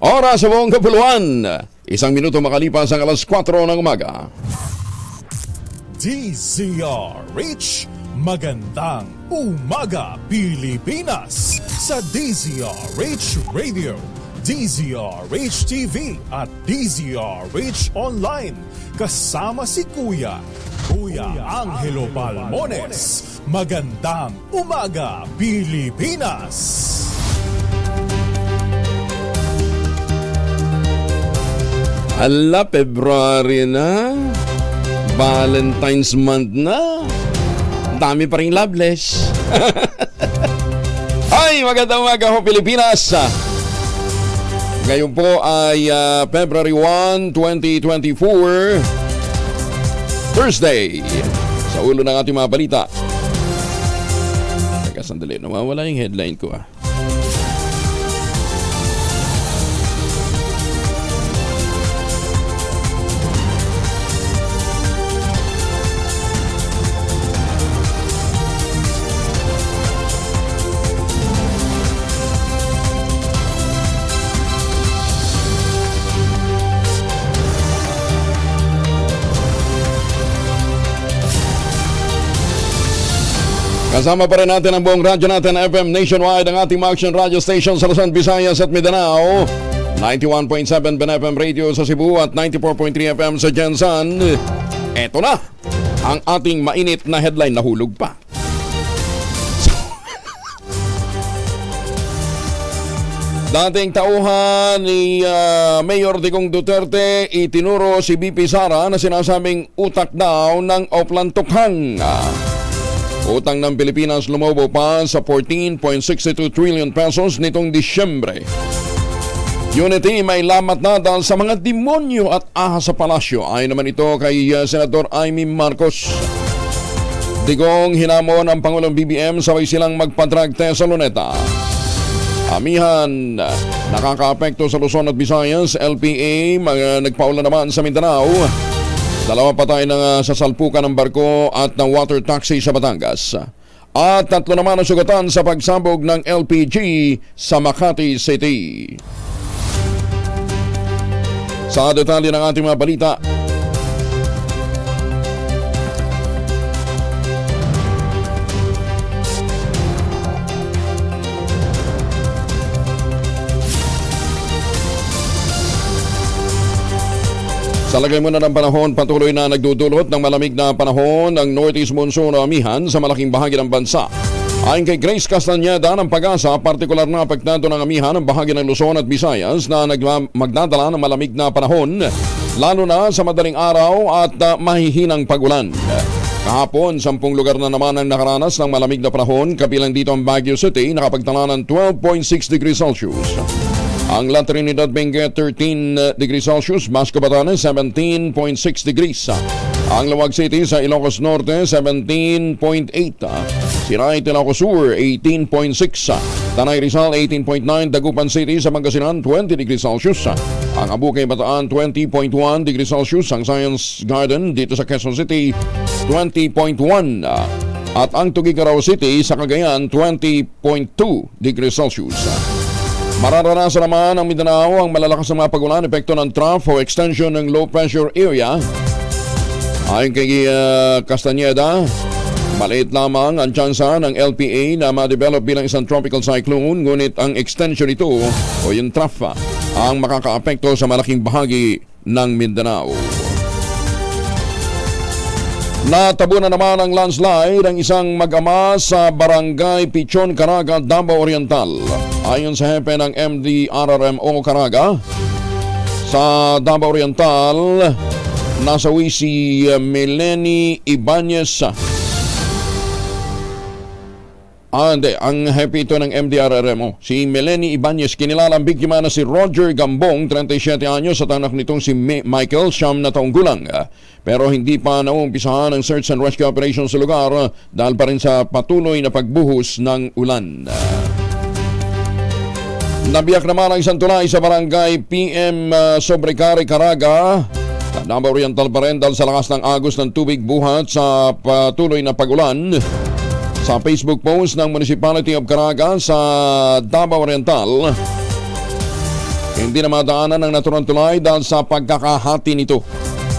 Oras sa buong kapuluan. 1 minuto makalipas ang alas 4 ng umaga. DZRH, magandang umaga Pilipinas. Sa DZRH Radio, DZRH TV at DZRH Online. Kasama si Kuya Angelo Palmones. Magandang umaga Pilipinas. Ala, February na. Valentine's month na. Dami pa rin loveless. Ay, magandang umaga ho Pilipinas. Ngayon po ay February 1, 2024, Thursday. Sa ulo ng ating mga balita. Teka, sandali. Nawawala yung headline ko . Kasama pa rin natin ang buong radyo natin FM nationwide, ang ating action radio station sa Luzon, Visayas at Mindanao. 91.7 BNFM Radio sa Cebu at 94.3 FM sa Jensan. Eto na ang ating mainit na headline, nahulog pa. Dating tauhan ni Mayor Digong Duterte, itinuro si BP Sara na sinasabing utak daw ng Oplan Tukhang. Utang ng Pilipinas lumobo pa sa 14.62 trillion pesos nitong Disyembre. Unity may lamat na dahil sa mga demonyo at ahas sa palasyo. Ayon naman ito kay Senador Amy Marcos. Digong hinamon ang Pangulong BBM sabay silang magpa-drug test sa Luneta. Amihan, nakaka-apekto sa Luzon at Visayas. LPA, nagpaula naman sa Mindanao. 2 patay na sasalpukan ng barko at ng water taxi sa Batangas. At 3 naman ang sugatan sa pagsabog ng LPG sa Makati City. Sa detalye ng ating mga balita, sa lagay muna ng panahon, patuloy na nagdudulot ng malamig na panahon ng Northeast Monsoon o amihan sa malaking bahagi ng bansa. Ayon kay Grace Castañeda ng Pag-asa, partikular na apektado ng amihan ang bahagi ng Luzon at Visayas na magdadala ng malamig na panahon, lalo na sa madaling araw at mahihinang pag-ulan. Kahapon, 10 lugar na naman ang nakaranas ng malamig na panahon, kabilang dito ang Baguio City, nakapagtala ng 12.6 degrees Celsius. Ang La Trinidad Benguet 13 degrees Celsius, Masco Batanes 17.6 degrees. Ang Laoag City sa Ilocos Norte 17.8. Siray, Ilocos Sur 18.6. Tanay Rizal 18.9. Dagupan City sa Pangasinan 20 degrees Celsius. Ang Abucay Bataan 20.1 degrees Celsius. Ang Science Garden dito sa Quezon City 20.1. At ang Tuguegarao City sa Cagayan 20.2 degrees Celsius. Mararanasan naman ang Mindanao ang malalakas na mga pag-ulan, epekto ng trough o extension ng low pressure area. Ayon kay Castañeda, maliit lamang ang tsansa ng LPA na ma-develop bilang isang tropical cyclone, ngunit ang extension ito o yung trough ang makaka-apekto sa malaking bahagi ng Mindanao. Natabo na naman ang landslide ang isang mag-ama sa Barangay Pichon, Caraga, Davao Oriental. Ayon sa hepe ng MDRRMO Caraga, sa Davao Oriental, nasawi si Melanie Ibanez. Ang hepe ito ng MDRRMO. Si Melanie Ibanez, kinilalang biktima na si Roger Gambong, 37 anyos, at anak nitong si Michael, 9 na taong gulang. Pero hindi pa naumpisahan ang search and rescue operation sa lugar dahil pa rin sa patuloy na pagbuhos ng ulan. Nabiyak naman ang isang tulay sa barangay PM Sobrecari, Caraga. Davao Oriental pa rin dahil sa lakas ng agos ng tubig buhat sa patuloy na pag-ulan. Sa Facebook post ng Municipality of Caraga sa Davao Oriental, hindi na madaanan ng naturang tulay dahil sa pagkakahati nito.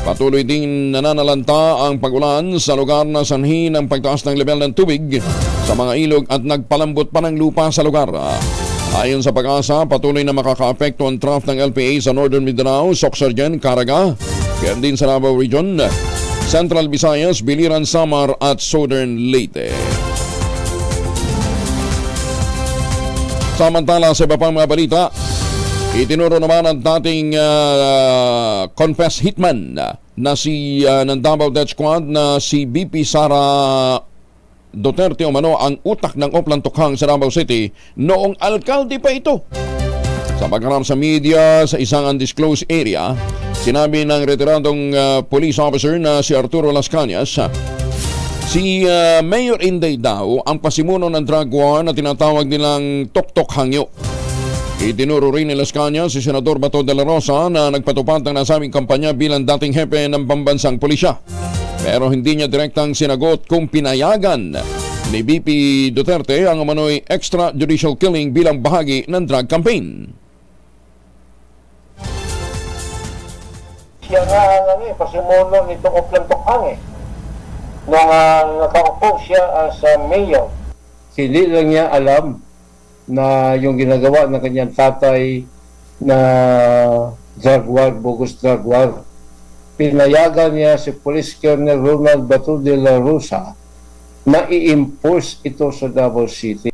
Patuloy din nananalanta ang pag-ulan sa lugar na sanhi ng pagtaas ng level ng tubig sa mga ilog at nagpalambot pa ng lupa sa lugar. Ayon sa Pag-asa, patuloy na makakaapekto ang trough ng LPA sa Northern Mindanao, Sorsogon, Caraga, kaya din sa Davao Region, Central Visayas, Biliran, Samar at Southern Leyte. Samantala sa iba pang mga balita, itinuro naman ang dating confess hitman na si ng Davao Death Squad na si BP Sara Duterte umano ang utak ng Oplan Tukhang sa Davao City noong alkalde pa ito. Sa pagharap sa media sa isang undisclosed area, sinabi ng retiradong police officer na si Arturo Las Cañas, si Mayor Inday daw ang pasimuno ng drug war na tinatawag nilang Tok-Tok Hangyo. Itinuro rin ni Las Cañas si Senador Bato de la Rosa na nagpatupad ng nasabing kampanya bilang dating hepe ng pambansang pulisya. Pero hindi niya direktang sinagot kung pinayagan ni BP Duterte ang umano'y extrajudicial killing bilang bahagi ng drug campaign. Siya nga ang pasimuno nitong Oplan Tukhang nung nakaupo siya as mayor. Hindi lang niya alam na yung ginagawa ng kanyang tatay na drug war, bogus drug war. Pinayagan niya si Police Colonel Ronald Bato de la Rosa na i-impose ito sa Davao City.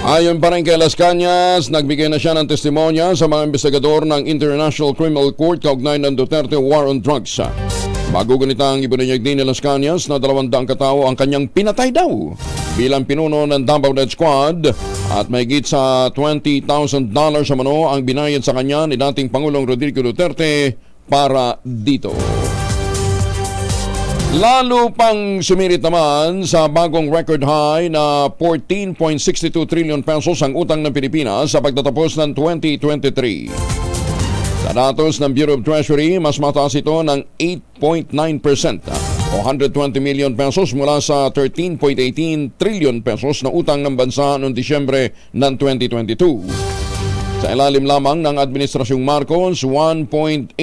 Ayon pa rin kay Las Cañas, nagbigay na siya ng testimonya sa mga investigador ng International Criminal Court kaugnay ng Duterte War on Drugs. Bago ganito ang ibunyag din ni Las Cañas na 200 katao ang kanyang pinatay daw bilang pinuno ng Davao Death Squad at mahigit sa $20,000 sa mano ang binayad sa kanya ni dating Pangulong Rodrigo Duterte para dito. Lalo pang sumirit naman sa bagong record high na 14.62 trillion pesos ang utang ng Pilipinas sa pagtatapos ng 2023. Sa datos ng Bureau of Treasury, mas mataas ito ng 8.9% o 120 million pesos mula sa 13.18 trillion pesos na utang ng bansa noong Disyembre ng 2022. Sa ilalim lamang ng Administrasyong Marcos, 1.82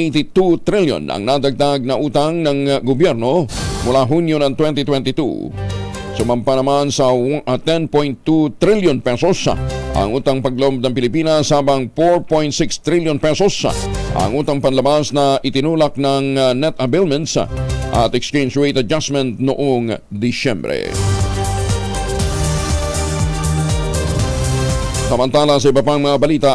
trillion ang nadagdag na utang ng gobyerno mula Hunyo ng 2022. Sumampa naman sa 10.2 trillion pesos ang utang pagloob ng Pilipinas habang 4.6 trillion pesos ang utang panlabas na itinulak ng net availments at exchange rate adjustment noong Disyembre. Samantala sa iba pang mga balita,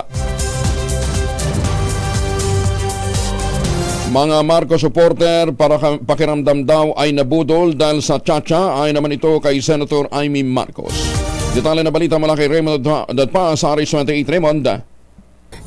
mga Marcos supporter para pakiramdam daw ay nabudol dahil sa tsa-tsa ay naman ito kay Senator Amy Marcos. Detalye na balita mula kay Raymond Dadpa sa Aris 28. Raymond.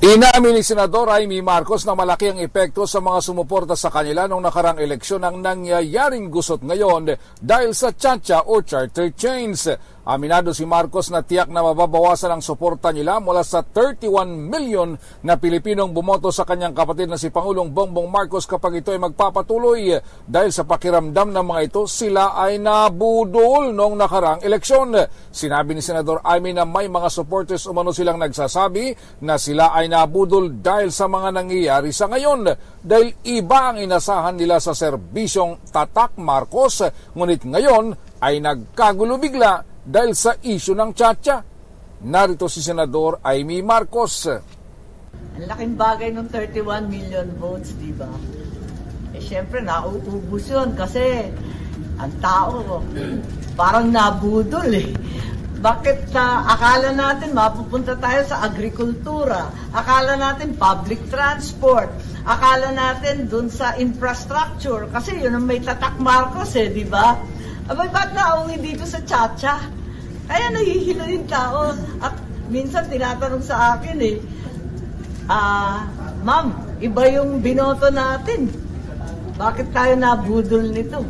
Inamin ni Senador Amy Marcos na malaki ang epekto sa mga sumuporta sa kanila noong nakarang eleksyon ang nangyayaring gusot ngayon dahil sa tsa-tsa o charter chains. Aminado si Marcos na tiyak na mababawasan ang suporta nila mula sa 31 million na Pilipinong bumoto sa kanyang kapatid na si Pangulong Bongbong Marcos kapag ito ay magpapatuloy. Dahil sa pakiramdam ng mga ito, sila ay nabudol noong nakarang eleksyon. Sinabi ni Senador Amy na may mga supporters umano silang nagsasabi na sila ay nabudol dahil sa mga nangyayari sa ngayon. Dahil iba ang inasahan nila sa serbisyong Tatak Marcos, ngunit ngayon ay nagkagulo bigla dahil sa isyu ng tsa-tsa. Narito si Senador Amy Marcos. Ang laking bagay ng 31 million votes, di ba? Siyempre, nauubos yun kasi ang tao parang nabudol Bakit akala natin mapupunta tayo sa agrikultura, akala natin public transport, akala natin dun sa infrastructure, kasi yun ang may Tatak Marcos di ba? Abay, ba't naungi dito sa tsa-tsa? Kaya nahihilo yung tao. At minsan tinatanong sa akin Ma'am, iba yung binoto natin. Bakit tayo nabudol nito?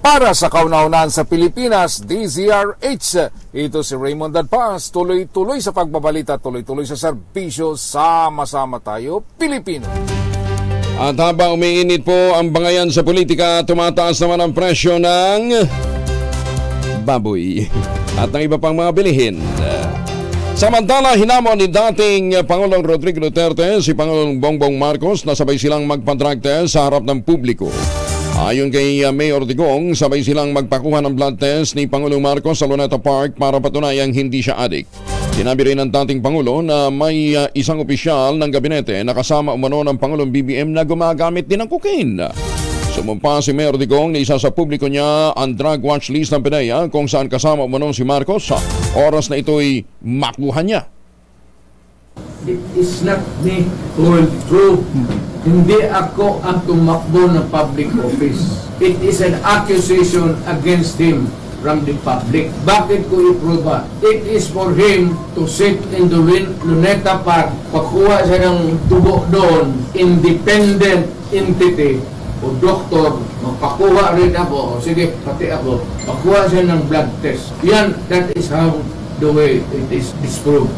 Para sa kauna-unahan sa Pilipinas, DZRH, ito si Raymond Dadpas, tuloy-tuloy sa pagbabalita, tuloy-tuloy sa serbisyo, sama-sama tayo, Pilipino. At habang umiinit po ang bangayan sa politika, tumataas naman ang presyo ng baboy at ng iba pang mga bilihin. Samantala, hinamon ni dating Pangulong Rodrigo Duterte si Pangulong Bongbong Marcos na sabay silang magpa-drug test sa harap ng publiko. Ayon kay Mayor Digong, sabay silang magpakuha ng blood test ni Pangulong Marcos sa Luneta Park para patunayang hindi siya adik. Sinabi rin ng dating Pangulo na may isang opisyal ng gabinete na kasama umano ng Pangulong BBM na gumagamit din ng cocaine. Sumumpa si Mayor Digong na isa sa publiko niya ang drug watch list ng PDEA kung saan kasama umano si Marcos sa oras na ito'y makuha niya. It is not me who will prove. Hindi ako ang tumakbo ng public office. It is an accusation against him from the public. Bakit ko i-prove? It is for him to sit in the Luneta Park, pakuha siya ng tubo doon, independent entity, o doktor, magpakuha rin ako, o sige, pati ako, pakuha siya ng blood test. Yan, that is how the way it is disproved.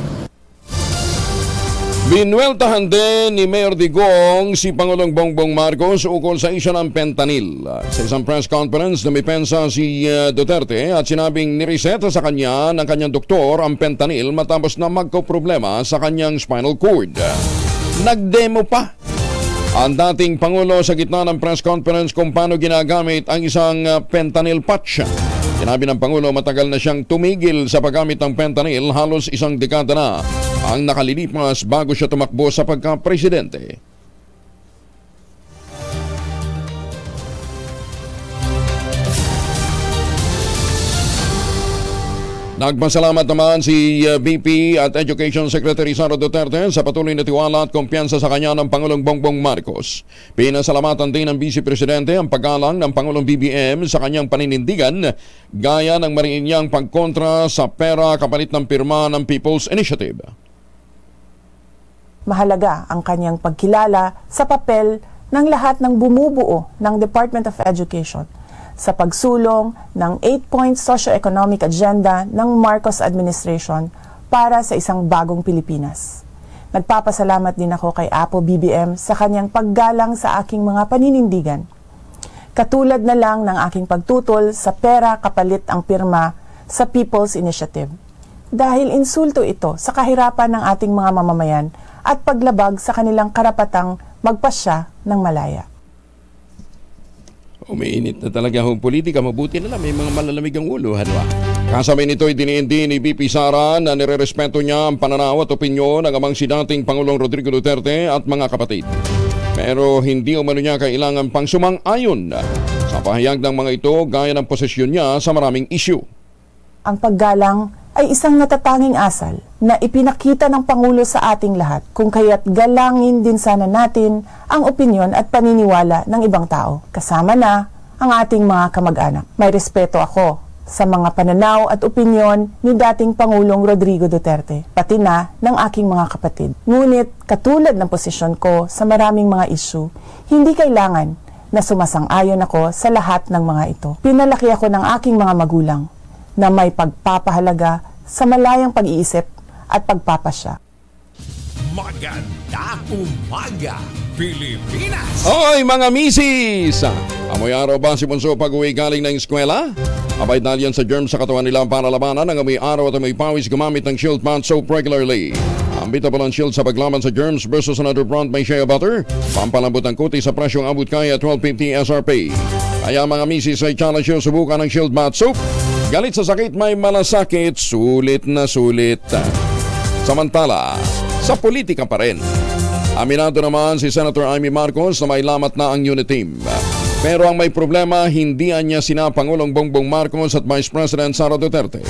Binueltahan din ni Mayor Digong si Pangulong Bongbong Marcos ukol sa isyu ng fentanyl. Sa isang press conference, dumipensa si Duterte at sinabing nireseta sa kanya ng kanyang doktor ang fentanyl matapos na magkaproblema sa kanyang spinal cord. Nagdemo pa ang dating Pangulo sa gitna ng press conference kung paano ginagamit ang isang fentanyl patch. Sinabi ng Pangulo matagal na siyang tumigil sa paggamit ng fentanyl, halos isang dekada na ang nakalilipas bago siya tumakbo sa pagka-presidente. Nagpasalamat naman si VP at Education Secretary Sara Duterte sa patuloy na tiwala at kumpiyansa sa kanya ng Pangulong Bongbong Marcos. Pinasalamatan din ng Vice Presidente ang paggalang ng Pangulong BBM sa kanyang paninindigan gaya ng mariinyang pagkontra sa pera kapalit ng pirma ng People's Initiative. Mahalaga ang kanyang pagkilala sa papel ng lahat ng bumubuo ng Department of Education sa pagsulong ng 8-point socio-economic agenda ng Marcos administration para sa isang bagong Pilipinas. Nagpapasalamat din ako kay Apo BBM sa kanyang paggalang sa aking mga paninindigan. Katulad na lang ng aking pagtutol sa pera kapalit ang pirma sa People's Initiative. Dahil insulto ito sa kahirapan ng ating mga mamamayan at paglabag sa kanilang karapatang magpasya ng malaya. Umiinit na talaga ang politika. Mabuti na lang may mga malalamig ang ulo. Kasabay nito'y diniindi ni VP Sara na nirerespeto niya ang pananaw at opinyon ng amang si dating Pangulong Rodrigo Duterte at mga kapatid. Pero hindi umano niya kailangan pang sumang-ayon sa pahayag ng mga ito gaya ng posisyon niya sa maraming isyu. Ang paggalang ay isang natatanging asal na ipinakita ng Pangulo sa ating lahat, kung kaya't galangin din sana natin ang opinyon at paniniwala ng ibang tao, kasama na ang ating mga kamag-anak. May respeto ako sa mga pananaw at opinyon ni dating Pangulong Rodrigo Duterte, pati na ng aking mga kapatid. Ngunit katulad ng posisyon ko sa maraming mga isyu, hindi kailangan na sumasang-ayon ako sa lahat ng mga ito. Pinalaki ako ng aking mga magulang na may pagpapahalaga sa malayang pag-iisip at pagpapasya. Magandang umaga, Pilipinas! Hoy mga misis! Amoy araw ba si Bunso pag-uwi galing ng eskwela? Abay dahil yan sa germs sa katawan nila para labanan ang amoy araw at amoy pawis gumamit ng Shield Pant Soap regularly. Ambitable ang Shield sa paglaban sa germs versus another brand may shea butter. Pampalambot ang kuti sa presyong abot kaya 12.50 SRP. Kaya mga misis ay challenge yung subukan ng Shield Pant Soap. Galit sa sakit may malasakit, sulit na sulit. Samantala, sa politika pa rin. Aminado naman si Senator Amy Marcos na may lamat na ang unit team. Pero ang may problema, hindi niya sina Pangulong Bongbong Marcos at Vice President Sara Duterte.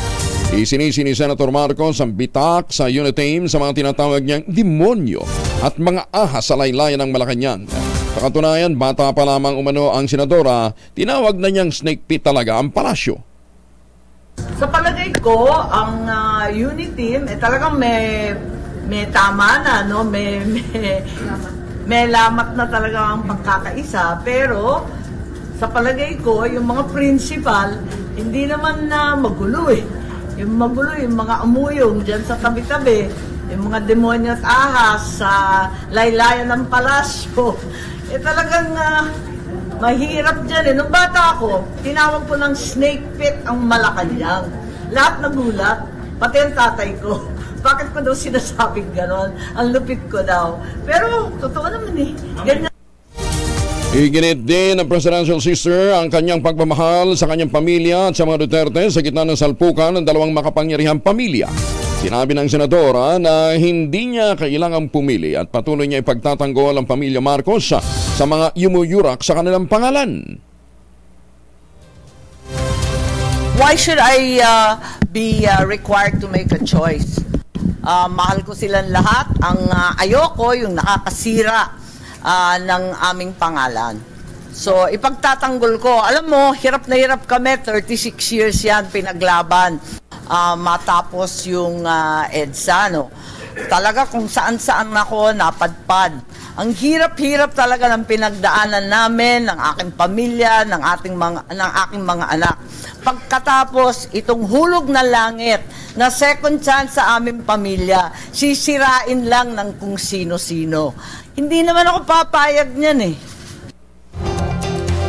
Isinisi ni Senator Marcos ang bitak sa unit team sa mga tinatawag niyang demonyo at mga ahas sa laylayan ng Malacanang. Sa katunayan, bata pa lamang umano ang senadora, tinawag na niyang snake pit talaga ang palasyo. Sa palagay ko, ang unit team, talagang may tama na, no? May lamat na talaga ang pagkakaisa. Pero, sa palagay ko, yung mga principal, hindi naman na magulo eh. Yung magulo, yung mga umuyong dyan sa tabi-tabi, yung mga demonyo at ahas sa laylayan ng palasyo. Talagang mahirap dyan eh. Nung bata ako, tinawag ko ng snake pit ang Malacanang. Lahat nagulat, pati ang tatay ko. Bakit ko daw sinasabing ganon? Ang lupit ko daw. Pero, totoo naman eh. Ganyan. Iginit din ng presidential sister ang kanyang pagmamahal sa kanyang pamilya at sa mga Duterte sa gitna ng salpukan ng dalawang makapangyarihang pamilya. Sinabi ng senadora na hindi niya kailangang pumili at patuloy niya ipagtatanggol ang pamilya Marcos sa mga yumuyurak sa kanilang pangalan. Why should I be required to make a choice? Mahal ko silang lahat. Ang ayoko yung nakakasira ng aming pangalan. So, ipagtatanggol ko. Alam mo, hirap na hirap kami. 36 years yan pinaglaban. Matapos yung EDSA, no? Talaga kung saan-saan ako napadpad. Ang hirap-hirap talaga ng pinagdaanan namin, ng aking pamilya, ng aking mga anak. Pagkatapos, itong hulog na langit na second chance sa aming pamilya, sisirain lang ng kung sino-sino. Hindi naman ako papayag niyan eh.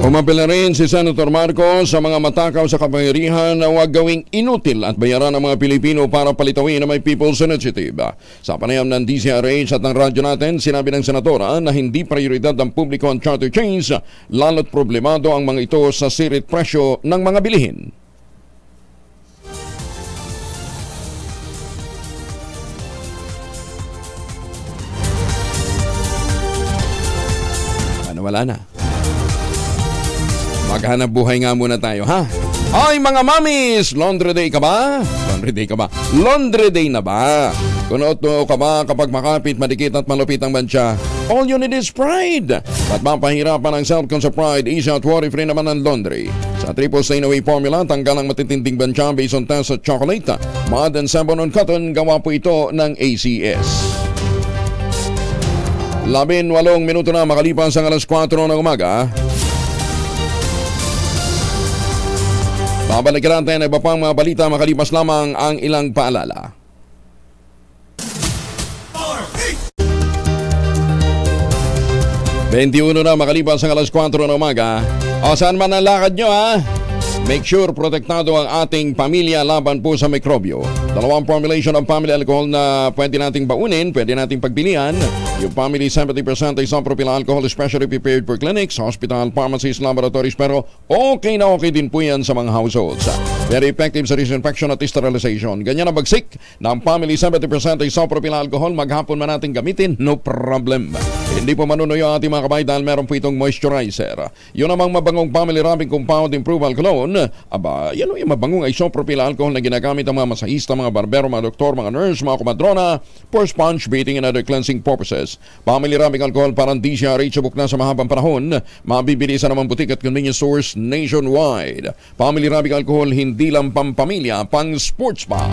Umapela rin si Senator Marcos sa mga matakaw sa kapangyarihan na huwag gawing inutil at bayaran ng mga Pilipino para palitawin na may People's Initiative. Sa panayam ng DCRH at ng radyo natin, sinabi ng senadora na hindi prioridad ng publiko ang charter change, lalo't problemado ang mga ito sa sirit presyo ng mga bilihin. Wala na. Maghanap buhay nga muna tayo, ha? Ay, mga mamis! Laundry day ka ba? Laundry day ka ba? Laundry day na ba? Kunoto ka ba kapag makapit, madikit at malupit ang bansya? All you need is pride. At mapahirapan ang Selcon sa Pride, easy at worry-free naman ang laundry. Sa triple stain-away formula, tanggal ang matitinding bansya based on test at chocolate. Mud and sabon on cotton, gawa po ito ng ACS. 18 minuto na makalipas ang alas 4 ng umaga. Babalikan natin ang iba pang mga balita makalipas lamang ang ilang paalala. ₱21 na makalipas ang alas 4 ng umaga. O saan man ang lakad nyo, ha? Make sure protektado ang ating pamilya laban po sa mikrobyo. Dalawang formulation ng family alcohol na pwede nating baunin, pwede nating pagpilian. Yung family 70% isopropyl alcohol especially prepared for clinics, hospital, pharmacies, laboratories, pero okay na okay din po yan sa mga households. Very effective sa disinfection at sterilization. Ganyan ang bagsik ng family 70% isopropyl alcohol, maghapon man natin gamitin, no problem. Hindi po manunuyo ang ating mga kabay dahil meron po itong moisturizer. Yun namang mabangong family rubbing compound improved cologne. Aba, yan o yung mabangong isopropyl alcohol na ginagamit ng mga masahista, mga barbero, mga doktor, mga nurse, mga kumadrona for sponge beating and other cleansing purposes. Family rubbing alcohol parang DCRH subok na sa mahabang panahon. Mabibili sa naman butik at convenience stores nationwide. Family rubbing alcohol hindi lang pampamilya, pang sports pa.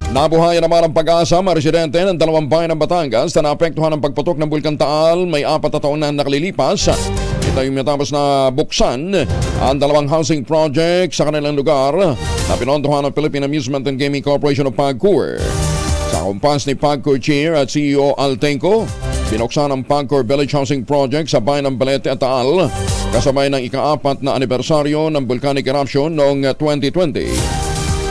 Nabuhayan naman ang Pag-asa, mga residente ng dalawang bayan ng Batangas na naapektuhan ng pagputok ng Bulkan Taal. May 4 na taon na nakalilipas. Ito yung matapos na buksan ang dalawang housing project sa kanilang lugar na pinondohan ng Philippine Amusement and Gaming Corporation of PAGCOR. Sa kumpas ni PAGCOR Chair at CEO Altenco, binuksan ang PAGCOR Village Housing Project sa bayan ng Balete at Taal kasabay ng ika-4 na anibersaryo ng volcanic eruption noong 2020.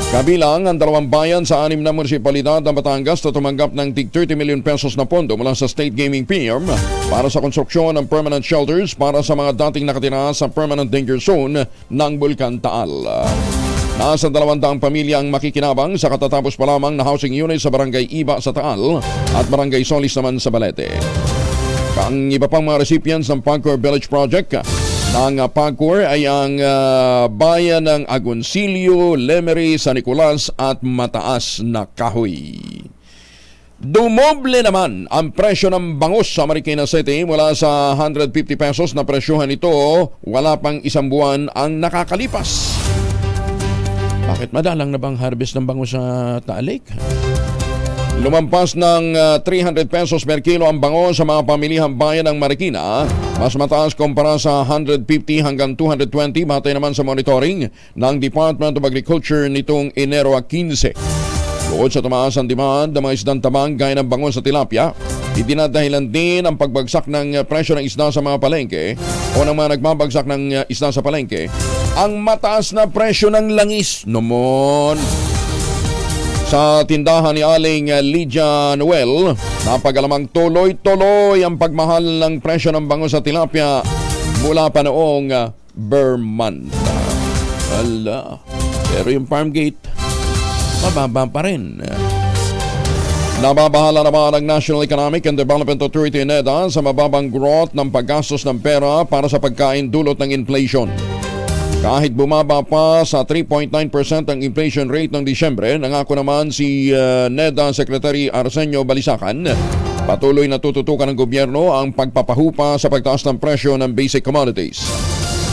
Kabilang ang dalawang bayan sa 6 na munisipalidad ng Batangas na tumanggap ng tig 30 million pesos na pondo mula sa State Gaming PM para sa konstruksyon ng permanent shelters para sa mga dating nakatira sa permanent danger zone ng Bulkan Taal. Nasa 200 pamilya ang makikinabang sa katatapos pa lamang na housing unit sa Barangay Iba sa Taal at Barangay Solis naman sa Balete. Ang iba pang mga recipients ng PAGCOR Village Project ng PAGCOR ay ang bayan ng Agoncillo, Lemery, San Nicolas at Mataas na Kahoy. Dumoble naman ang presyo ng bangus sa Marikina City mula sa 150 pesos na presyohan ito wala pang isang buwan ang nakakalipas. Bakit madalang na bang harvest ng bangus sa Taal Lake? Lumampas ng 300 pesos per kilo ang bango sa mga pamilihang bayan ng Marikina. Mas mataas kumpara sa 150 hanggang 220 batay naman sa monitoring ng Department of Agriculture nitong Enero 15. Bukod sa tumaas ang demand ng mga isdang tabang gaya ng bango sa tilapia, idinadahilan din ang pagbagsak ng presyo ng isda sa mga palengke o ng mga nagbabagsak ng isda sa palengke ang mataas na presyo ng langis. Nomon! Sa tindahan ni Aling Lydia Noel, napagalamang tuloy-tuloy ang pagmahal ng presyo ng bangus sa tilapia mula pa noong Bermond. Ala, pero yung farm gate, mababa pa rin. Nababahala naman ang National Economic and Development Authority NEDA sa mababang growth ng paggastos ng pera para sa pagkain dulot ng inflation. Kahit bumaba pa sa 3.9% ang inflation rate ng Disyembre, nangako naman si NEDA Secretary Arsenio Balisacan, patuloy na tututukan ng gobyerno ang pagpapahupa sa pagtaas ng presyo ng basic commodities.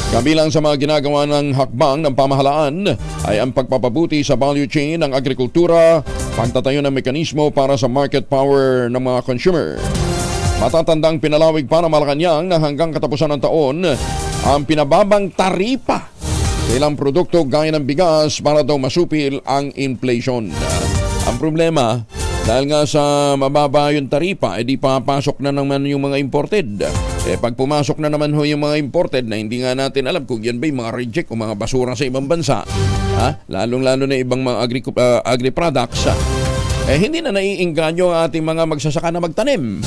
Kabilang sa mga ginagawa ng hakbang ng pamahalaan ay ang pagpapabuti sa value chain ng agrikultura, pagtatayo ng mekanismo para sa market power ng mga consumer. Matatandang pinalawig pa ng Malacanang na hanggang katapusan ng taon ang pinababang taripa sa ilang produkto gaya ng bigas para daw masupil ang inflation. Ang problema, dahil nga sa mababa yung taripa, di papasok na naman yung mga imported. Pag pumasok na naman yung mga imported na hindi nga natin alam kung yan ba yung mga reject o mga basura sa ibang bansa, lalong-lalo na ibang mga agri-products, hindi na naiinganyo ang ating mga magsasaka na magtanim.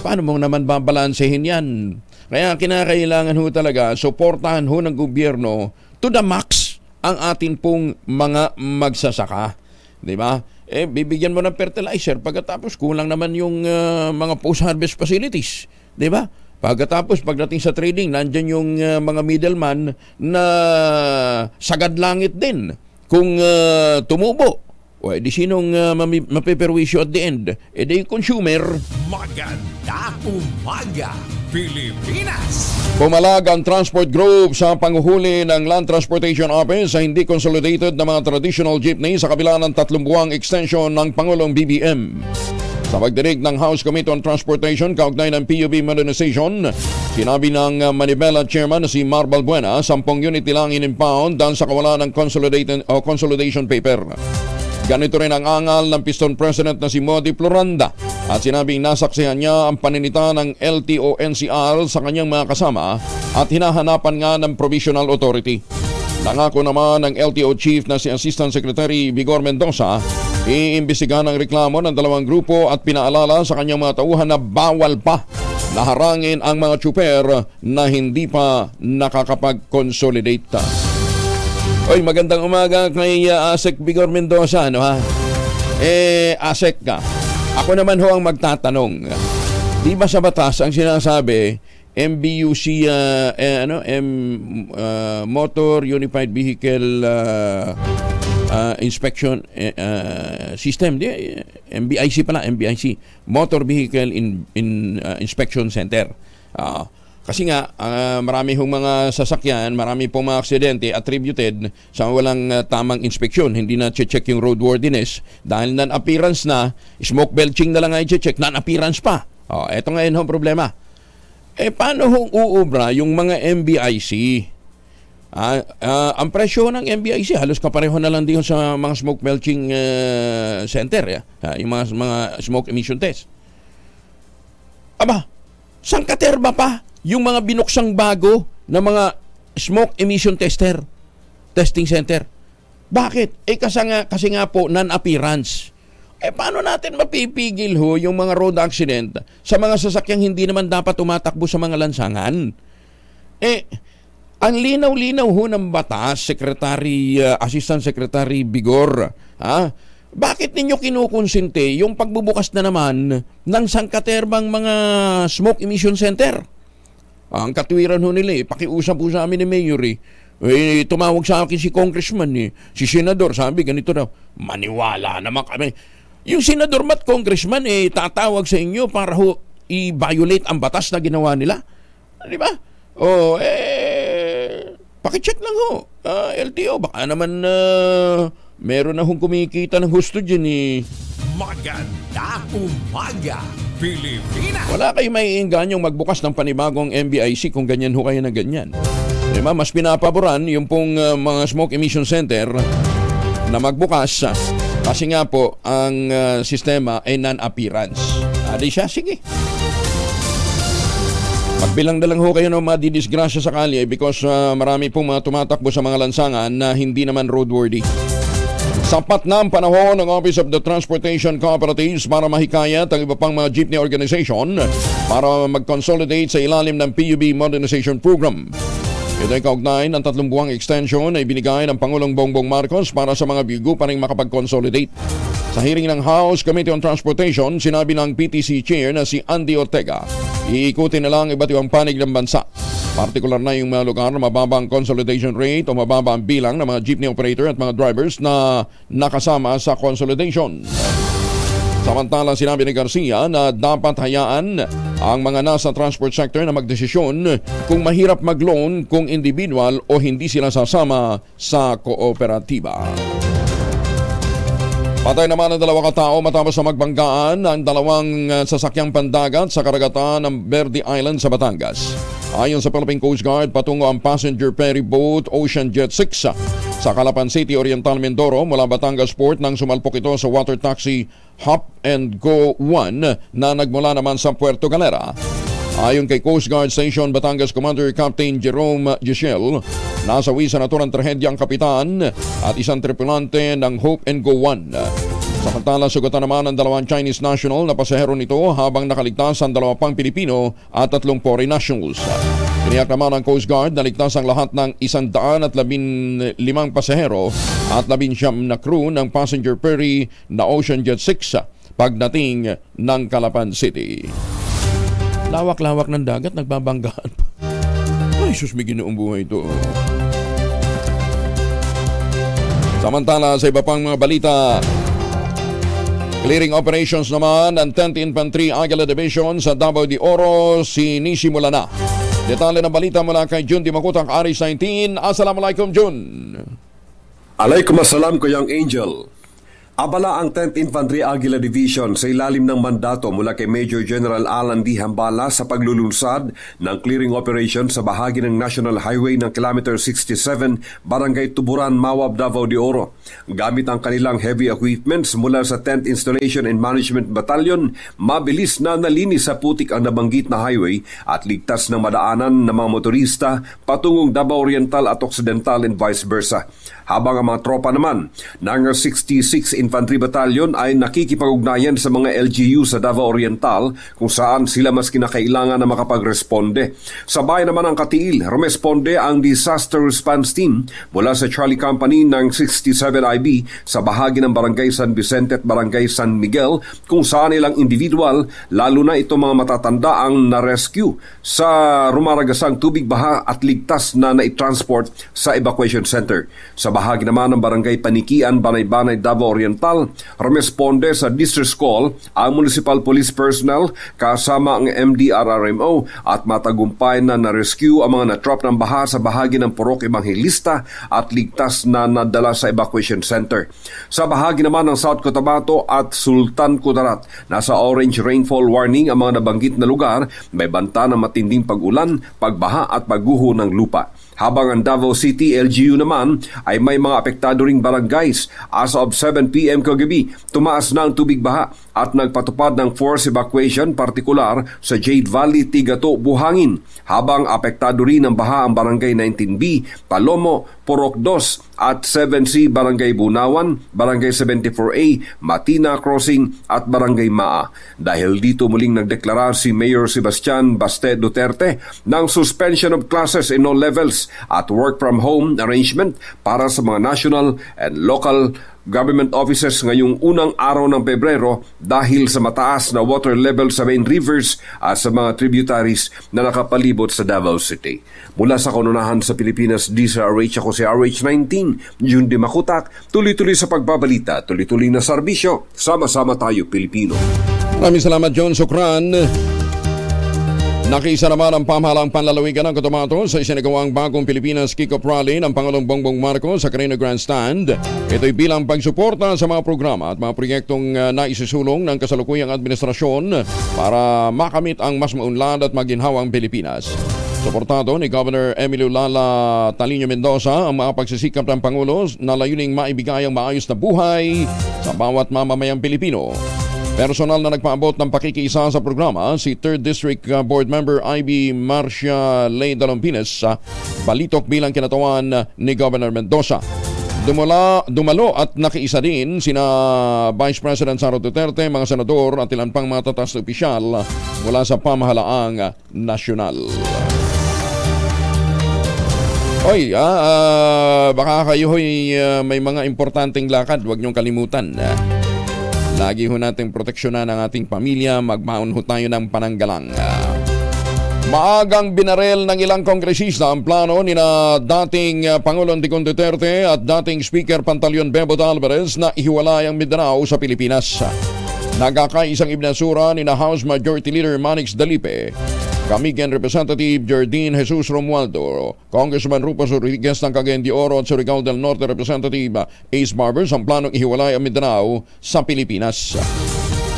Paano mo naman babalansehin yan? Kaya kinakailangan ho talaga, suportahan ho ng gobyerno to the max ang atin pong mga magsasaka. Diba? Bibigyan mo ng fertilizer pagkatapos kulang naman yung mga post-harvest facilities. Diba? Pagkatapos pagdating sa trading, nandyan yung mga middleman na sagad langit din kung tumubo. O di sinong mapiperwisyo at the end? Di consumer. Maganda umaga, Pilipinas! Pumalag ang transport group sa panghuhuli ng Land Transportation Office sa hindi consolidated na mga traditional jeepney sa kabila ng 3 buwang extension ng Pangulong BBM. Sa pagdinig ng House Committee on Transportation kaugnay ng PUB modernization, sinabi ng Manibela Chairman na si Mar Balbuena, 10 unit lang in-impound dahil sa kawalan ng consolidation paper. Ganito rin ang angal ng Piston President na si Modi Floranda at sinabing nasaksihan niya ang paninita ng LTO-NCR sa kanyang mga kasama at hinahanapan nga ng Provisional Authority. Nangako naman ng LTO Chief na si Assistant Secretary Vigor Mendoza, iimbestigahan ang reklamo ng 2 grupo at pinaalala sa kanyang mga tauhan na bawal pa na harangin ang mga tsuper na hindi pa nakakapag-consolidate. Oy, magandang umaga kay Asek Vigor Mendoza, ano ha? Asek ka. Ako naman ho ang magtatanong. Di ba sa batas ang sinasabi, MBUC, Motor Unified Vehicle Inspection System, MBIC pala, MBIC, Motor Vehicle Inspection Center. Kasi nga, marami hong mga sasakyan, marami pong mga aksidente attributed sa walang tamang inspeksyon. Hindi na check yung roadworthiness. Dahil non-appearance na, smoke belching na lang ay check, non-appearance pa. Eto ngayon ang problema. Paano hong uubra yung mga MBIC? Ang presyo ng MBIC, halos kapareho na lang din sa mga smoke belching center. Yung mga smoke emission test. Aba, saan katerba pa yung mga binuksang bago na mga smoke emission testing center? Bakit? Kasi nga po, non-appearance. Paano natin mapipigil ho yung mga road accident sa mga sasakyang hindi naman dapat tumatakbo sa mga lansangan? Ang linaw-linaw ho ng batas, Assistant Secretary Vigor, bakit ninyo kinukonsente yung pagbubukas na naman ng sangkaterbang mga smoke emission center? Ang katwiran ho nila, pakiusap po sa amin ni Mayor tumawag sa akin si Congressman si Senador, sabi ganito daw, maniwala naman kami. Yung Senador mat Congressman tatawag sa inyo para ho i-violate ang batas na ginawa nila. Di ba? Pakicheck lang ho. LTO, baka naman meron na hong kumikita ng husto dyan Maganda umaga, Pilipinas! Wala kayo maiingganyong magbukas ng panibagong MBIC kung ganyan ho kayo na ganyan. Diba? Mas pinapaboran yung pong mga smoke emission center na magbukas kasi nga po ang sistema ay non-appearance. Adi siya, sige. Magbilang na lang ho kayo ng mga didisgrasya sa kalye because marami pong mga tumatakbo sa mga lansangan na hindi naman roadworthy. Sapat na ang panahon ng Office of the Transportation Cooperatives para mahikayat ang iba pang mga jeepney organization para mag-consolidate sa ilalim ng PUB Modernization Program. Ito ay kaugnay ng 3 buwang extension na ibinigay ng Pangulong Bongbong Marcos para sa mga bigo pa rin makapag-consolidate. Sa hearing ng House Committee on Transportation, sinabi ng PTC Chair na si Andy Ortega, iikutin na lang iba't ibang panig ng bansa. Partikular na yung mga lugar na mababa ang consolidation rate o mababa ang bilang ng mga jeepney operator at mga drivers na nakasama sa consolidation. Samantala, sinabi ni Garcia na dapat hayaan ang mga nasa transport sector na magdesisyon kung mahirap mag-loan kung individual o hindi sila sasama sa kooperatiba. Patay naman ang 2 katao matapos sa magbanggaan ang 2 sasakyang pandagat sa karagatan ng Verde Island sa Batangas. Ayon sa Philippine Coast Guard, patungo ang passenger ferry boat Ocean Jet 6 sa Calapan City, Oriental Mindoro mula Batangas Port nang sumalpok ito sa water taxi Hop and Go 1 na nagmula naman sa Puerto Galera. Ayon kay Coast Guard Station Batangas Commander Captain Jerome Giselle, nasawi sa naturang trahedya ang kapitan at isang tripulante ng Hope and Go 1. Samantala, sugatan naman ang 2 Chinese national na pasahero nito habang nakaligtas ang 2 pang Pilipino at 3 foreign nationals. Tiniyak naman ng Coast Guard na ligtas ang lahat ng 115 pasahero at 19 na crew ng passenger ferry na Ocean Jet 6 pagdating ng Calapan City. Lawak-lawak ng dagat, nagbabanggaan pa. Ay, sus, may ginoong buhay ito. Samantala, sa iba pang mga balita, clearing operations naman ng 10th Infantry Aguila Division sa Davao de Oro sinisimula na. Detalye ng balita mula kay Jun Dimakutak, Aris 19. Assalamualaikum, Jun. Alaikumussalam, Kuyang Angel. Abala ang 10th Infantry Aguila Division sa ilalim ng mandato mula kay Major General Alan D. Hambala sa paglulunsad ng clearing operation sa bahagi ng National Highway ng Kilometer 67, Barangay Tuburan, Mawab, Davao de Oro. Gamit ang kanilang heavy equipments mula sa 10th Installation and Management Battalion, mabilis na nalinis sa putik ang nabanggit na highway at ligtas ng madaanan ng mga motorista patungong Davao Oriental at Occidental and vice versa. Habang ang mga tropa naman ng 66 Infantry Battalion ay nakikipag-ugnayan sa mga LGU sa Davao Oriental kung saan sila mas kinakailangan na makapag-responde. Sabay naman ang katiil, rumesponde ang Disaster Response Team mula sa Charlie Company ng 67 IB sa bahagi ng Barangay San Vicente at Barangay San Miguel kung saan ilang individual, lalo na itong mga matatanda ang na-rescue sa rumaragasang tubig baha at ligtas na na-transport sa evacuation center. Sa bahagi naman ng Barangay Panikian, Banay-Banay, Davao Oriental, rumesponde sa distress call ang municipal police personnel kasama ang MDRRMO at matagumpay na na-rescue ang mga natrap ng baha sa bahagi ng Purok Evangelista at ligtas na nadala sa evacuation center. Sa bahagi naman ng South Cotabato at Sultan Kudarat, nasa orange rainfall warning ang mga nabanggit na lugar, may banta ng matinding pag-ulan, pagbaha at pagguho ng lupa. Habang ang Davao City LGU naman ay may mga apektado ring barangays. As of 7 p.m. kagabi, tumaas na ang tubig baha at nagpatupad ng forced evacuation partikular sa Jade Valley, Tigato, Buhangin. Habang apektado rin ng baha ang Barangay 19B, Palomo, Purok 2 at 7C, Barangay Bunawan, Barangay 74A, Matina Crossing at Barangay Maa. Dahil dito muling nagdeklara si Mayor Sebastian Baste Duterte ng suspension of classes in all levels at work from home arrangement para sa mga national and local government offices ngayong unang araw ng Pebrero dahil sa mataas na water level sa main rivers at sa mga tributaries na nakapalibot sa Davao City. Mula sa kanunahan sa Pilipinas, DZRH, ako si RH19, Jun Dimakutak, tuloy-tuloy sa pagbabalita, tuloy-tuloy na serbisyo, sama-sama tayo Pilipino. Maraming salamat, John Sukran. Nakiisa naman ang pamahalang panlalawigan ng Cotabato sa isinagawang bagong Pilipinas Kick-Off Rally ng Pangulong Bongbong Marcos sa Carino Grandstand. Ito'y bilang pagsuporta sa mga programa at mga proyektong naisusulong ng kasalukuyang administrasyon para makamit ang mas maunlad at maginhawang Pilipinas. Suportado ni Governor Emilio Lala Talino Mendoza ang mga pagsisikap ng Pangulo na layuning maibigay ang maayos na buhay sa bawat mamamayang Pilipino. Personal na nagpaabot ng pakikiisa sa programa si 3rd District Board Member IB Marcia Ley Dalompines sa balitok bilang kinatawan ni Governor Mendoza. Dumalo at nakiisa din sina Vice President Sara Duterte, mga senador at ilan pang mga tatas na opisyal mula sa pamahalaang nasyonal. Oy, baka kayo may mga importanteng lakad, huwag niyong kalimutan. Lagi ho natin proteksyonan ang ating pamilya, magmaon ho tayo ng pananggalang. Maagang binarel ng ilang kongresista ang plano ni na dating Pangulong Digong Duterte at dating Speaker Pantaleon Bebot Alvarez na ihiwalay ang Mindanao sa Pilipinas. Nagkakaisang ibinasura ni na House Majority Leader Manix Dalipe, Cagayan Representative Jardine Jesus Romualdo, Congressman Rufus Rodriguez ng Cagayan de Oro at Surigao del Norte Representative Ace Barbers ang planong ihiwalay ang Mindanao sa Pilipinas.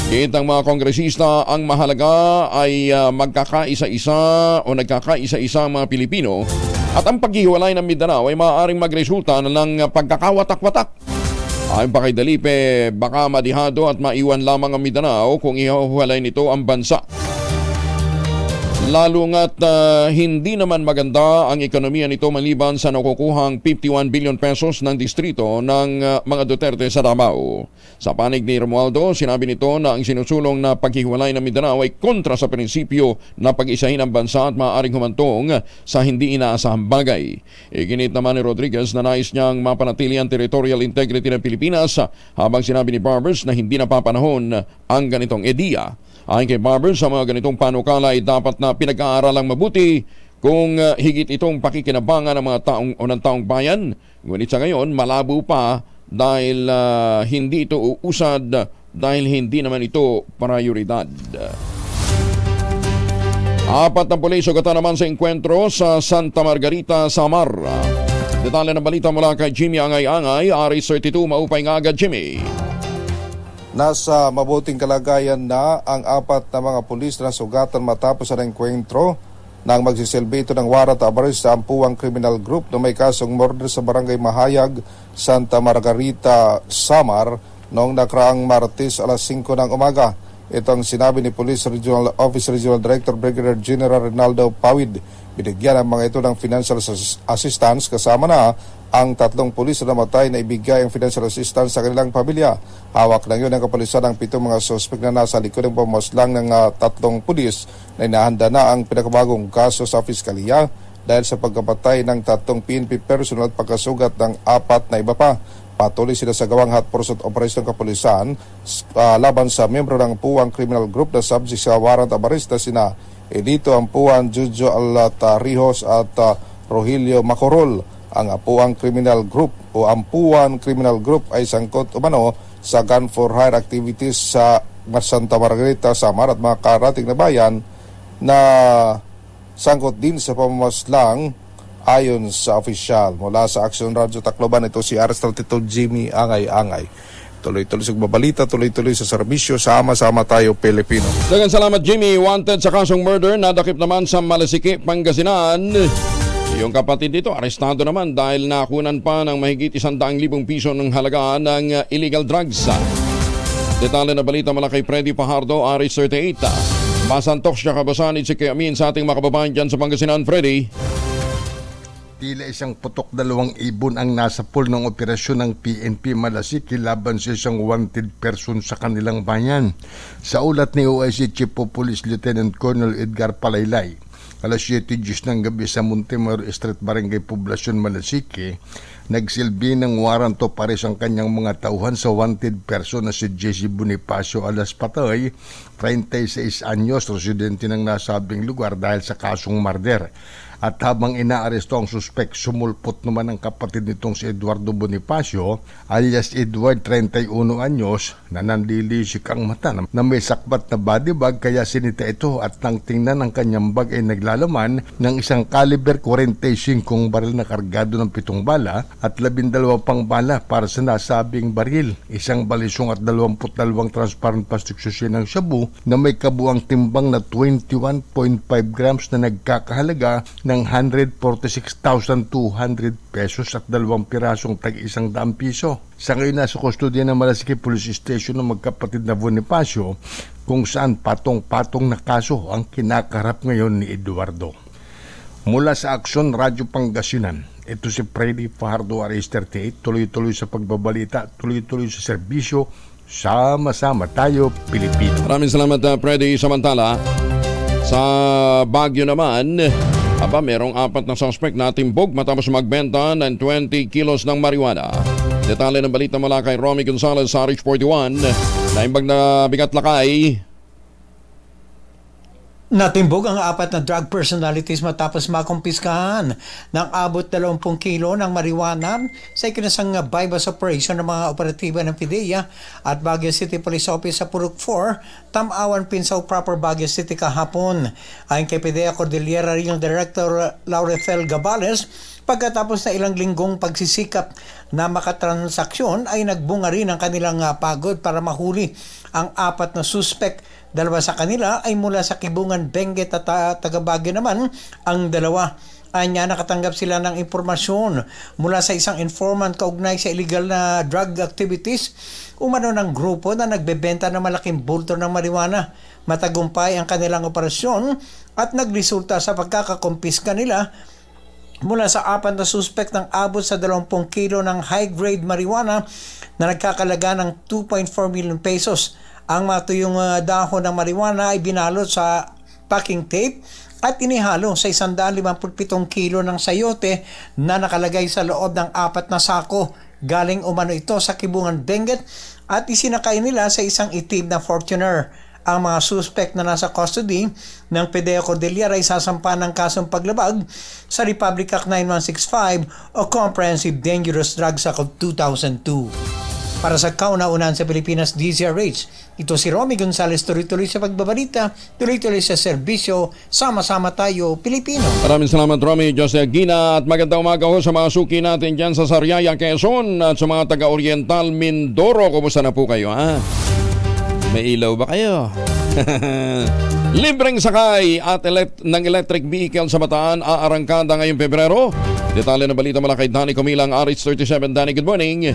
Kitang mga kongresista, ang mahalaga ay magkakaisa-isa o nagkakaisa-isa ang mga Pilipino at ang paghihiwalay ng Mindanao ay maaaring magresulta ng pagkakawatak-watak. Ayon pa kay Dalipe, baka madihado at maiwan lamang ang Mindanao kung ihiwalay nito ang bansa. Lalo nga't hindi naman maganda ang ekonomiya nito maliban sa nakukuhang 51 billion pesos ng distrito ng mga Duterte sa Davao. Sa panig ni Romualdo, sinabi nito na ang sinusulong na paghihiwalay ng Mindanao ay kontra sa prinsipyo na pag-isahin ang bansa at maaaring humantong sa hindi inaasahang bagay. Iginit naman ni Rodriguez na nais niyang mapanatili ang territorial integrity ng Pilipinas, habang sinabi ni Barbers na hindi napapanahon ang ganitong ideya. Ayon kay Barbers, sa mga ganitong panukala ay dapat na pinag-aaralang mabuti kung higit itong pakikinabangan ng mga taong o ng taong bayan. Ngunit sa ngayon, malabo pa dahil hindi ito uusad, dahil hindi naman ito prioridad. 4 na pulis sugatan naman sa engkwentro sa Santa Margarita, Samar. Detalye ng balita mula kay Jimmy Angay-Angay, RS32, maupay nga agad Jimmy. Nasa mabuting kalagayan na ang 4 na mga pulis na sugatan matapos ang engkwentro nang magsisilbi ito ng warrant of arrest sa ampuang criminal group na may kasong murder sa Barangay Mahayag, Santa Margarita, Samar noong nakaraang Martes alas 5 ng umaga. Ito ang sinabi ni Police Regional Office Regional Director Brigadier General Rinaldo Pawid. Binigyan ang mga ito ng financial assistance kasama na ang 3 pulis na namatay na ibigay ang financial assistance sa kanilang pamilya. Hawak lang yun ang kapulisan ng 7 mga suspek na nasa likod ng pamaslang ng 3 pulis na inahanda na ang pinakabagong kaso sa Piskalya dahil sa pagkapatay ng 3 PNP personnel at pagkasugat ng 4 na iba pa. Patuloy sila sa gawang hot pursuit operation ng kapulisan laban sa miyembro ng Ampuang Criminal Group na subject sa warrant of arrest na sina Edito Ampuan, Jojo Altarijos at Rogelio Macorol. Ang Ampuang Criminal Group o Ampuan Criminal Group ay sangkot umano sa gun for hire activities sa Santa Margarita, Samar at mga karating na bayan na sangkot din sa pamamaslang ayon sa opisyal. Mula sa Action Radio Tacloban, ito si RS32 Jimmy Angay-Angay. Tuloy-tuloy sa babalita, tuloy-tuloy sa serbisyo, sama-sama tayo Pilipino. Dagang salamat Jimmy. Wanted sa kasong murder, nadakip naman sa Malasiki, Pangasinan. Yung kapatid dito, arestado naman dahil nakunan pa ng mahigit 100,000 piso ng halaga ng illegal drugs. Detalye na balita mula kay Freddy Pajardo, RS38. Masantok siya kabasanid si Kayamin sa ating mga kababayan dyan sa Pangasinan, Freddy. Tila 1.2 ibon ang nasa pool ng operasyon ng PNP Malasiki laban sa isang wanted person sa kanilang bayan. Sa ulat ni OIC Chief of Police Lieutenant Colonel Edgar Palaylay, alas 7:10 ng gabi sa Montemor Street, Barangay Poblacion, Malasiki, nagsilbi ng warrant of arrest ang kanyang mga tauhan sa wanted person na si Jesse Bonifacio alias Patay, 36 anyos, residente ng nasabing lugar dahil sa kasong murder. At habang inaaresto ang suspek, sumulpot naman ang kapatid nitong si Eduardo Bonifacio alias Edward, 31 anyos, na nanlilisik ang mata na may sakbat na body bag, kaya sinita ito at nang tingnan ang kanyang bag ay naglalaman ng isang caliber 45 baril na kargado ng 7 bala at 12 pang bala para sa nasabing baril, isang balisong at 22 transparent plastic susi ng shabu na may kabuang timbang na 21.5 grams na nagkakahalaga ng 146,200 pesos at 2 pirasong tag-100 piso. Sa ngayon nasa kustodya ng Malasiki Police Station ng magkapatid na Bonifacio, kung saan patong-patong na kaso ang kinakarap ngayon ni Eduardo. Mula sa Action Radio Pangasinan, Ito si Freddy Fajardo, RS38, tuloy-tuloy sa pagbabalita, tuloy-tuloy sa serbisyo, sama-sama tayo, Pilipino. Maraming salamat, Freddy. Samantala, sa Baguio naman, merong 4 na suspect na timbog matapos magbenta ng 20 kilos ng marijuana. Detalye ng balita mula kay Romy Gonzalez sa RH41. Naimbag na bigat lakay. Natimbog ang 4 na drug personalities matapos makumpiskahan ng abot 20 kilo ng marijuana sa ikinasang bypass operation ng mga operatiba ng PIDEA at Baguio City Police Office sa Purok 4, Tamawan, Pinsaw Proper, Baguio City kahapon. Ayon kay PIDEA Cordillera Regional Director Laurethel Gabales, pagkatapos na ilang linggong pagsisikap na makatransaksyon ay nagbunga rin ang kanilang pagod para mahuli ang 4 na suspect. 2 sa kanila ay mula sa Kibungan, Benguet at taga Baguio naman ang 2. Anya nakatanggap sila ng impormasyon mula sa isang informant kaugnay sa illegal na drug activities umano ng grupo na nagbebenta ng malaking bulto ng marijuana. Matagumpay ang kanilang operasyon at nagresulta sa pagkakakumpiska nila mula sa 4 na suspect ng abot sa 20 kilo ng high-grade marijuana na nagkakalaga ng 2.4 million pesos. Ang matuyong dahon ng marijuana ay binalot sa packing tape at inihalo sa 157 kilo ng sayote na nakalagay sa loob ng 4 na sako. Galing umano ito sa Kibungan, Benguet at isinakay nila sa isang itim na Fortuner. Ang mga suspect na nasa custody ng PIDEA Cordillera ay sasampa ng kasong paglabag sa Republic Act 9165 o Comprehensive Dangerous Drugs Act of 2002. Para sa kauna-unahan sa Pilipinas, DZRH, ito si Romy Gonzalez, tuloy-tuloy sa pagbabalita, tuloy-tuloy sa serbisyo, sama-sama tayo, Pilipino. Maraming salamat, Romy, Jose Aguina, at magandang umaga ho sa mga suki natin dyan sa Sariaya, Quezon, at sa mga taga-Oriental, Mindoro. Kumusta na po kayo, ha? May ilaw ba kayo? Libreng sakay at ng electric vehicle sa Bataan aarangkada ngayong Pebrero. Detalye ng balita mula kay Danny Comilang, RH37. Danny, good morning.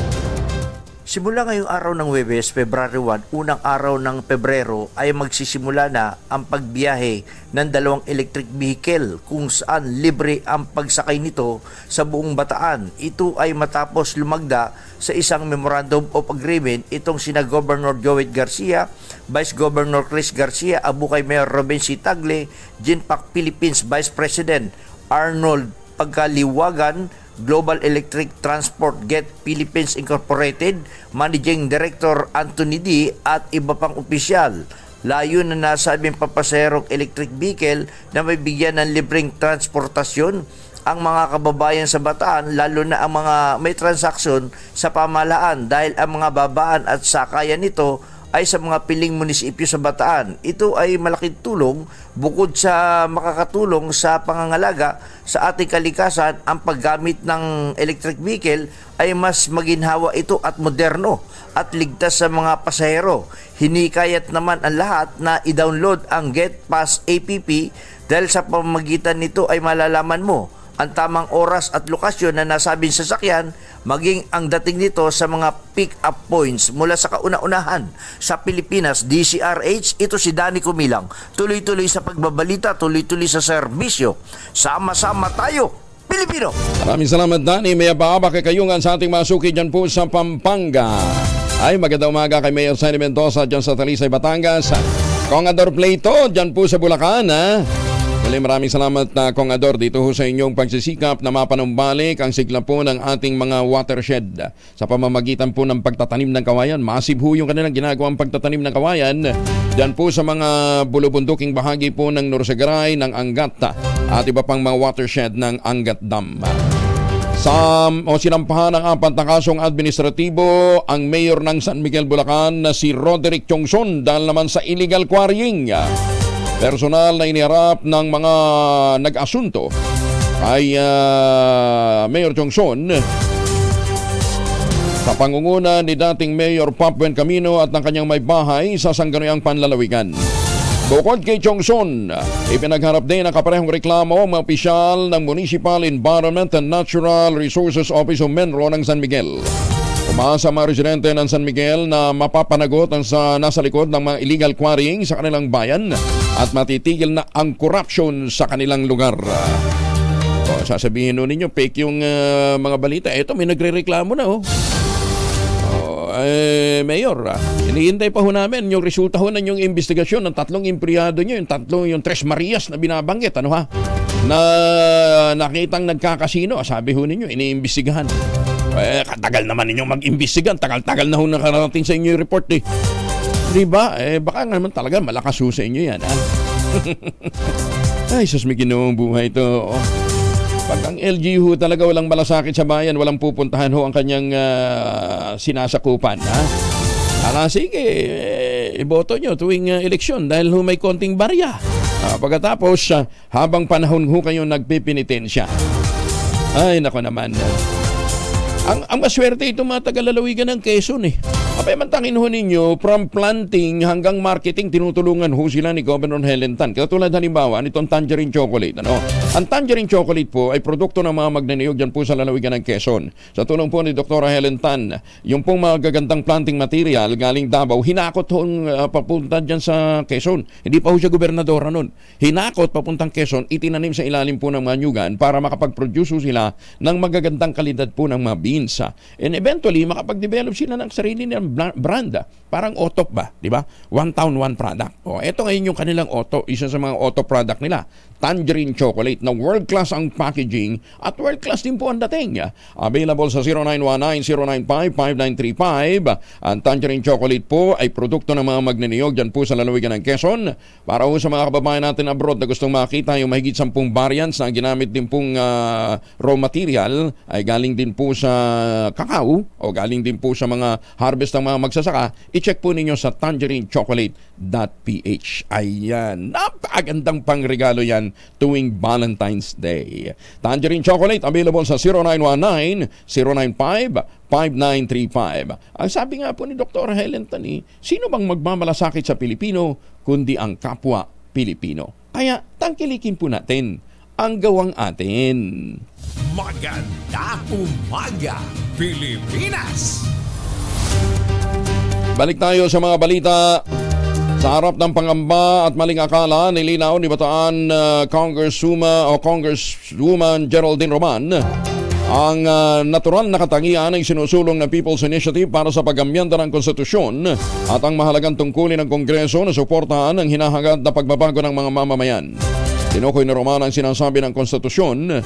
Simula ngayong araw ng Huwebes, February 1, unang araw ng Pebrero ay magsisimula na ang pagbiyahe ng 2 electric vehicle kung saan libre ang pagsakay nito sa buong Bataan. Ito ay matapos lumagda sa isang Memorandum of Agreement itong sina Governor Joey Garcia, Vice Governor Chris Garcia, Abukay Mayor Robin C. Tagle, Genpac Philippines Vice President Arnold Pagkaliwagan, Global Electric Transport Get Philippines Incorporated, Managing Director Anthony D. at iba pang opisyal. Layo na nasabing papaserong electric vehicle na may bigyan ng libreng transportasyon ang mga kababayan sa Bataan, lalo na ang mga may transaksyon sa pamahalaan dahil ang mga babaan at sakayan nito ay sa mga piling munisipyo sa Bataan. Ito ay malaking tulong bukod sa makakatulong sa pangangalaga sa ating kalikasan. Ang paggamit ng electric vehicle ay mas maginhawa ito at moderno at ligtas sa mga pasahero. Hinikayat naman ang lahat na i-download ang Get Pass app dahil sa pamamagitan nito ay malalaman mo ang tamang oras at lokasyon na nasabing sasakyan, maging ang dating nito sa mga pick-up points mula sa kauna-unahan sa Pilipinas. DZRH, ito si Danny Comilang. Tuloy-tuloy sa pagbabalita, tuloy-tuloy sa serbisyo. Sama-sama tayo, Pilipino! Maraming salamat, Danny. May ababa kay kayungan sa ating masuki dyan po sa Pampanga. Ay, magandang umaga kay Mayor Sandy Mendoza dyan sa Talisay, Batangas. Congador Plato dyan po sa Bulacan, ha? Maraming salamat na Congador dito ho sa inyong pagsisikap na mapanumbalik ang sigla po ng ating mga watershed sa pamamagitan po ng pagtatanim ng kawayan. Massive ho yung kanilang ginagawang pagtatanim ng kawayan dyan po sa mga bulubunduking bahagi po ng Norsagaray, ng Angat at iba pang mga watershed ng Angat Dam. Sinampahan ng 4 na kasong administratibo ang mayor ng San Miguel, Bulacan na si Roderick Chongson dahil naman sa illegal quarrying. Personal na iniharap ng mga nag-asunto ay Mayor Chongson sa pangunguna ni dating Mayor Popwen Camino at ng kanyang may bahay sa Sangguniang Panlalawigan. Bukod kay Chongson, ipinagharap din ang kaparehong reklamo ang mga opisyal ng Municipal Environment and Natural Resources Office o MENRO ng San Miguel. Umaasa mga residente ng San Miguel na mapapanagot ang nasa likod ng mga illegal quarrying sa kanilang bayan at matitigil na ang corruption sa kanilang lugar. Sasabihin nun ninyo, fake yung mga balita. Eto, may nagre-reklamo na, Mayor, hinihintay pa ho namin yung resulta ho ng yung investigasyon ng 3 empleyado nyo, yung 3 Marias na binabanggit, na nakitang nagkakasino. Sabi ho ninyo, iniimbestigahan. Katagal naman ninyong mag-imbestigan. Tagal-tagal na ho nakarating sa inyo yung report, Diba? Baka naman talaga malakas ho sa inyo yan, Ay, sus, may ginoong buhay ito. Pag ang LGU talaga walang malasakit sa bayan, walang pupuntahan ho ang kanyang sinasakupan. Sige, iboto nyo tuwing eleksyon dahil ho may konting barya. Pagkatapos, habang panahon ho kayo nagpipinitensya. Ay, nako naman. Ang maswerte ito mga taga-lalawigan ng Quezon, Abay, mantangin ho ninyo, from planting hanggang marketing, tinutulungan ho sila ni Governor Helen Tan. Katulad halimbawa, nitong tangerine chocolate. Ang tangerine chocolate po ay produkto ng mga magniniyog dyan po sa lalawigan ng Quezon. Sa tulong po ni Dr. Helen Tan, yung pong mga gagandang planting material galing Davao, hinakot ho papunta dyan sa Quezon. Hindi pa ho siya gobernadora nun. Hinakot papuntang Quezon, itinanim sa ilalim po ng mga nyugan para makapag-produce sila ng magagandang kalidad po ng mga beans. And eventually, makapag-develop sila ng sarili nilang brand. Parang Otok ba? Di ba? One town, one product. Ito ngayon yung kanilang Oto. Isa sa mga Oto product nila. Tangerine chocolate na world-class ang packaging at world-class din po ang dating. Available sa 0919-095-5935. Ang tangerine chocolate po ay produkto ng mga magniniyog dyan po sa lalawigan ng Quezon. Para po sa mga kababayan natin abroad na gustong makita yung mahigit 10 variants na ginamit din pong raw material ay galing din po sa kakao o galing din po sa mga harvest ng mga magsasaka, i-check po ninyo sa tangerinechocolate.ph. Ayan, napakagandang pangregalo yan tuwing Valentine's Day. Tangerine chocolate available sa 0919-095-5935. Ang sabi nga po ni Dr. Helen Tani, sino bang magmamalasakit sa Pilipino kundi ang kapwa Pilipino? Kaya tangkilikin po natin ang gawang atin. Maganda umaga, Pilipinas! Balik tayo sa mga balita. Sa harap ng pangamba at maling akala, nilinaw ni Bataan Congresswoman Geraldine Roman ang natural na katangian ay sinusulong ng People's Initiative para sa pag-amyenda ng konstitusyon at ang mahalagang tungkulin ng Kongreso na suportahan ang hinahangad na pagbabago ng mga mamamayan. Tinukoy ni Roman ang sinasabi ng konstitusyon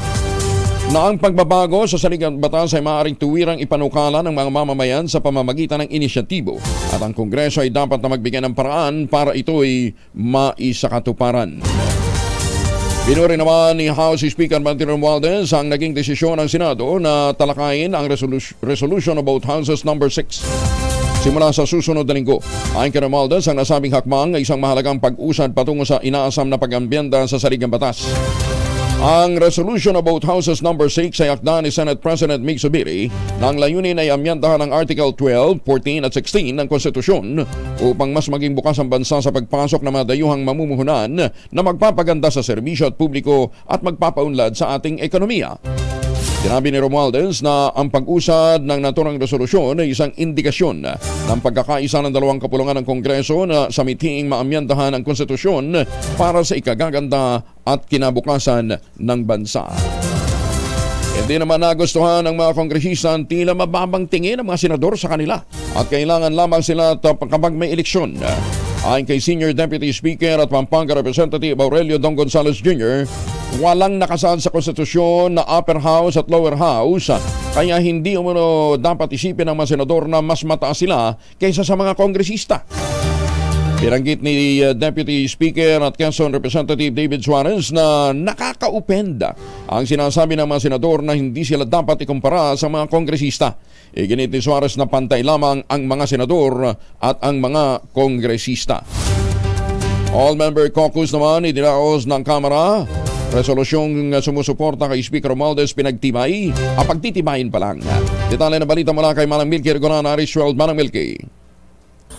na ang pagbabago sa saligang batas ay maaaring tuwirang ipanukala ng mga mamamayan sa pamamagitan ng inisyatibo at ang Kongreso ay dapat na magbigay ng paraan para ito'y maisakatuparan. Pinuri naman ni House Speaker Martin Romualdez ang naging desisyon ng Senado na talakayin ang Resolution of Both Houses No. 6 simula sa susunod na linggo. Ayon kay Romualdez, ang nasabing hakbang ay isang mahalagang pag-usad patungo sa inaasam na pag-ambyenda sa saligang batas. Ang Resolution of Both Houses No. 6 ay akda ni Senate President Mig Zubiri na ang layunin ay amyandahan ng Article 12, 14 at 16 ng Konstitusyon upang mas maging bukas ang bansa sa pagpasok ng mga dayuhang mamumuhunan na magpapaganda sa serbisyo at publiko at magpapaunlad sa ating ekonomiya. Sinabi ni Romualdez na ang pag-usad ng naturang resolusyon ay isang indikasyon ng pagkakaisa ng dalawang kapulungan ng Kongreso na sa mithiing maamyandahan ang konstitusyon para sa ikagaganda at kinabukasan ng bansa. Hindi naman nagustuhan ng mga kongresista ang tila mababang tingin ng mga senador sa kanila at kailangan lamang sila kapag may eleksyon. Ayon kay Senior Deputy Speaker at Pampanga Representative Aurelio Don Gonzales Jr., walang nakasaad sa konstitusyon na upper house at lower house, kaya hindi umano dapat isipin ng mga senador na mas mataas sila kaysa sa mga kongresista. Binanggit ni Deputy Speaker at Quezon Representative David Suarez na nakakaupenda ang sinasabi ng mga senador na hindi sila dapat ikumpara sa mga kongresista. Iginit ni Suarez na pantay lamang ang mga senador at ang mga kongresista. All-member caucus naman idinaos ng Kamara. Resolusyong sumusuporta kay Speaker Romualdez pinagtibay. Pagtitibayin pa lang. Detalye na balita mula kay Manang Milky Regonan, Irish World. Manang Milky.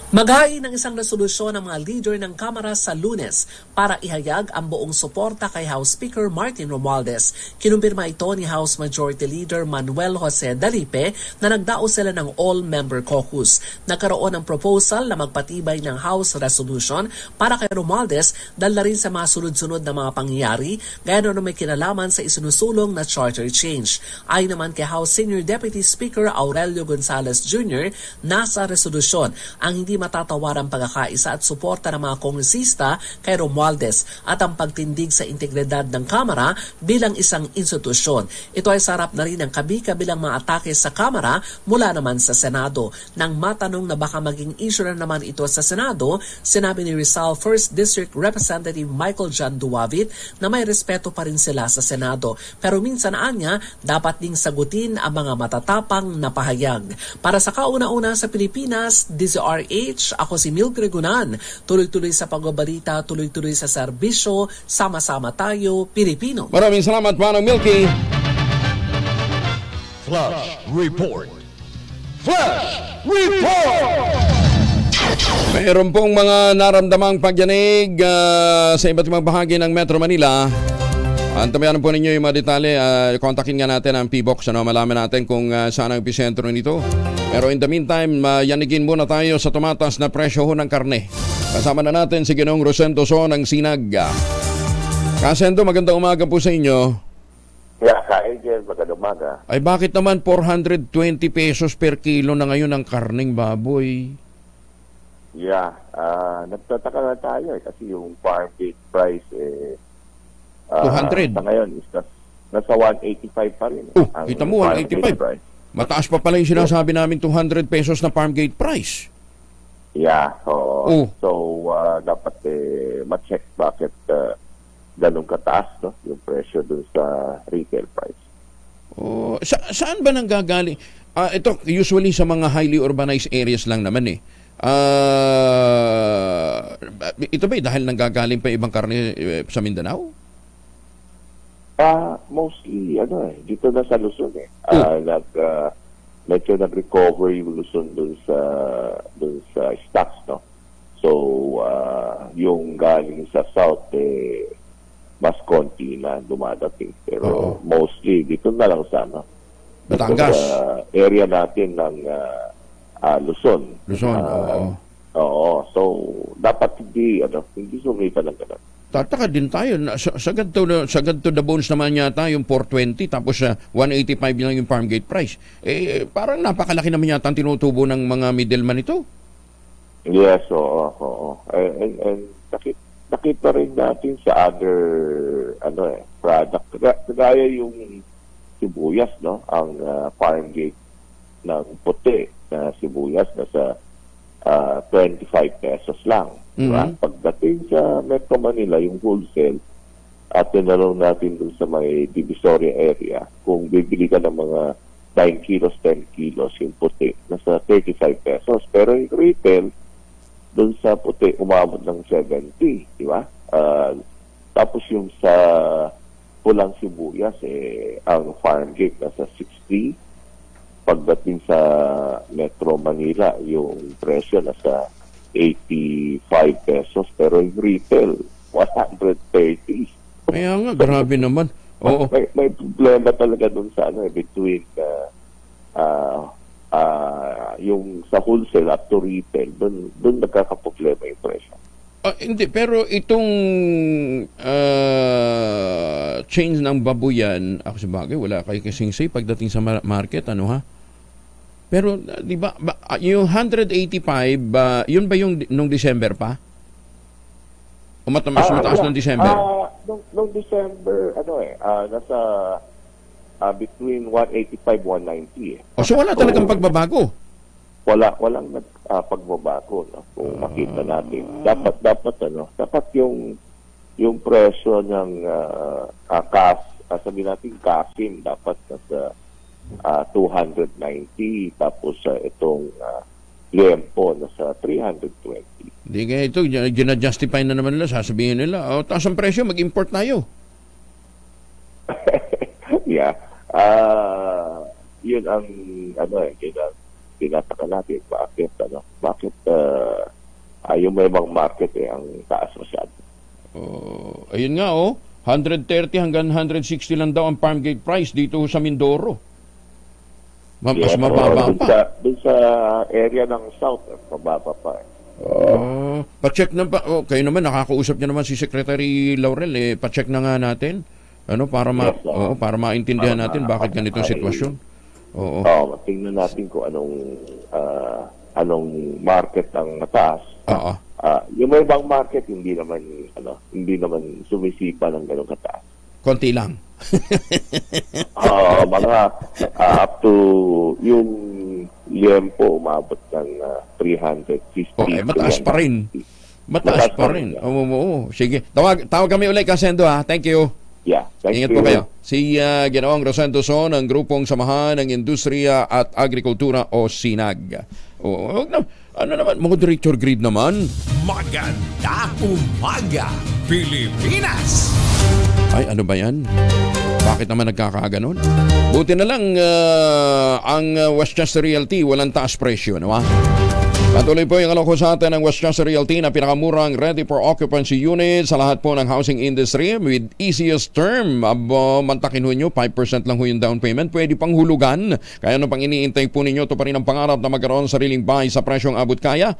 Maghain ng isang resolusyon ng mga leader ng Kamara sa Lunes para ihayag ang buong suporta kay House Speaker Martin Romualdez. Kinumpirma ito ni House Majority Leader Manuel Jose Dalipe na nagdao sila ng All-Member Caucus. Nagkaroon ng proposal na magpatibay ng House Resolution para kay Romualdez dahil na rin sa mga sunod-sunod na mga pangyayari gaya na may kinalaman sa isinusulong na charter change. Ayon naman kay House Senior Deputy Speaker Aurelio Gonzales Jr., nasa resolusyon ang hindi matatawarang pagkakaisa at suporta ng mga kongresista kay Romualdez at ang pagtindig sa integridad ng Kamara bilang isang institusyon. Ito ay sarap na rin ang kabi-kabilang mga atake sa Kamara mula naman sa Senado. Nang matanong na baka maging issue na naman ito sa Senado, sinabi ni Rizal 1st District Representative Michael John Duavit na may respeto pa rin sila sa Senado. Pero minsan anya, dapat ding sagutin ang mga matatapang na pahayag. Para sa kauna-una sa Pilipinas, DZRH, ako si Mildred Gunan. Tuloy-tuloy sa pagbabalita, tuloy-tuloy sa serbisyo, sama-sama tayo, Pilipino. Maraming salamat, Manong Milky. Flash Report. Flash Report! Mayroon pong mga naramdamang pagyanig sa iba't ibang bahagi ng Metro Manila. Antabayan po ninyo yung mga detalye. Kontakin nga natin ang PBOX. Malaman natin kung saan ang epicentro nito. Pero in the meantime, yanigin muna tayo sa tumatas na presyo ng karne. Kasama na natin si Ginoong Rosendo So ng Sinag. Kasendo, magandang umaga po sa inyo. Yeah, Angel, magandang umaga. Ay bakit naman 420 pesos per kilo na ngayon ang karning baboy? Yeah, nagtataka na tayo kasi yung farm gate price 200. Sa ngayon is nasa 185 pa rin. Kita mo, 185. Mataas pa pala yung sinasabi namin 200 pesos na farm gate price. Yeah, so dapat ma-check bakit ganun kataas yung presyo dun sa retail price. Saan ba nanggagaling? Ito, usually sa mga highly urbanized areas lang naman ito ba dahil nanggagaling pa ibang karne sa Mindanao? Mostly, dito na sa Luzon medyo nag-recover yung Luzon dun sa stocks, no? So, yung galing sa South, mas konti na dumadating. Pero mostly, dito na lang sa, Batangas. Area natin ng Luzon. Oo. So, dapat hindi sumita ng ganun. Tataka din tayo. Sagad to the bones naman yata yung 420 tapos 185 lang yung farm gate price. Parang napakalaki naman yata ang tinutubo ng mga middleman ito. Yes, oo. And nakita rin natin sa other product. Kagaya yung sibuyas, no? Ang farm gate ng puti na sibuyas na sa 25 pesos lang. Mm-hmm. Pagdating sa Metro Manila, yung wholesale, at tinanong natin dun sa may Divisoria area, kung bibili ka ng mga 9 kilos, 10 kilos, yung puti, nasa 35 pesos. Pero yung retail, dun sa puti, umabot ng 70, di ba? Tapos yung sa pulang sibuyas, ang farm gate nasa 60. Pagdating sa Metro Manila, yung presyo nasa 85 pesos, pero yung retail 130. Kaya nga, grabe naman. Oo. May problema talaga dun sa between yung sa wholesale up to retail, dun nagkakaproblema yung presyo. Hindi, pero itong change ng babuyan, ako sa bagay, wala kayo kasing say pagdating sa market, Pero, di ba, yung 185, yun ba yung nung December pa? O mataas ng December? Nung December, nasa between 185-190. So wala talagang pagbabago? Walang pagbabago, no? Kung makita natin. Dapat yung presyo ng sabi natin kasim, dapat nasa 290, tapos itong liempo nasa 320. Hindi kaya ito, gina-justify na naman nila, sasabihin nila, taas ang presyo, mag-import tayo. Yeah. Yun ang tinataka natin, bakit yung may ibang market ang taas masyado. Ayun nga 130 hanggang 160 lang daw ang farm gate price dito sa Mindoro. Mas mababa pa. Dun sa area ng South, mababa pa. Pa-check na ba? Kayo naman, nakakausap niya naman si Secretary Laurel. Pa-check na nga natin. Para para maintindihan natin bakit ganitong sitwasyon. Tingnan natin kung anong market ang mataas. Yung may ibang market hindi naman sumisipa ng ganong kataas. Konti lang. Mga up to yung liempo umabot ng 350. Mataas pa rin. Mataas pa rin. Sige. Tawag kami ulit, Kasendo, ha. Thank you. Ingat po kayo. Si Ginoong Rosendo Son, ang grupong Samahan ng Industriya at Agrikultura o SINAG. Ano naman, moderator grade naman. Maganda umaga, Pilipinas! Ay, ano ba yan? Bakit naman nagkakaganon? Buti na lang ang Westchester Realty walang taas presyo, no? Patuloy po yung alok sa atin ng Westchester Realty na pinakamurang ready for occupancy unit sa lahat po ng housing industry with easiest term. Mantakin ho nyo, 5% lang ho yung down payment. Pwede pang hulugan. Kaya ano pang iniintay po ninyo, ito pa rin ang pangarap na magkaroon ng sariling bahay sa presyong abot kaya.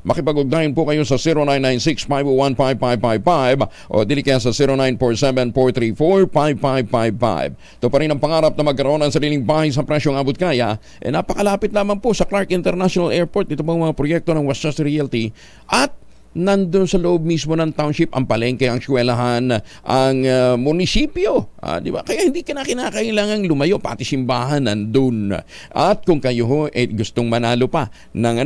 Makipag-ugnayan po kayo sa 0996-501-5555 o dili kaya sa 0947-434-5555. Ito pa rin ang pangarap na magkaroon ng sariling bahay sa presyong abot kaya. Napakalapit lamang po sa Clark International Airport. Ito mga proyekto ng Westchester Realty at nandun sa loob mismo ng township ang palengke, ang eskwelahan, ang munisipyo. Di ba? Kaya hindi ka na kinakailangang lumayo, pati simbahan nandun. At kung kayo ho gustong manalo pa ng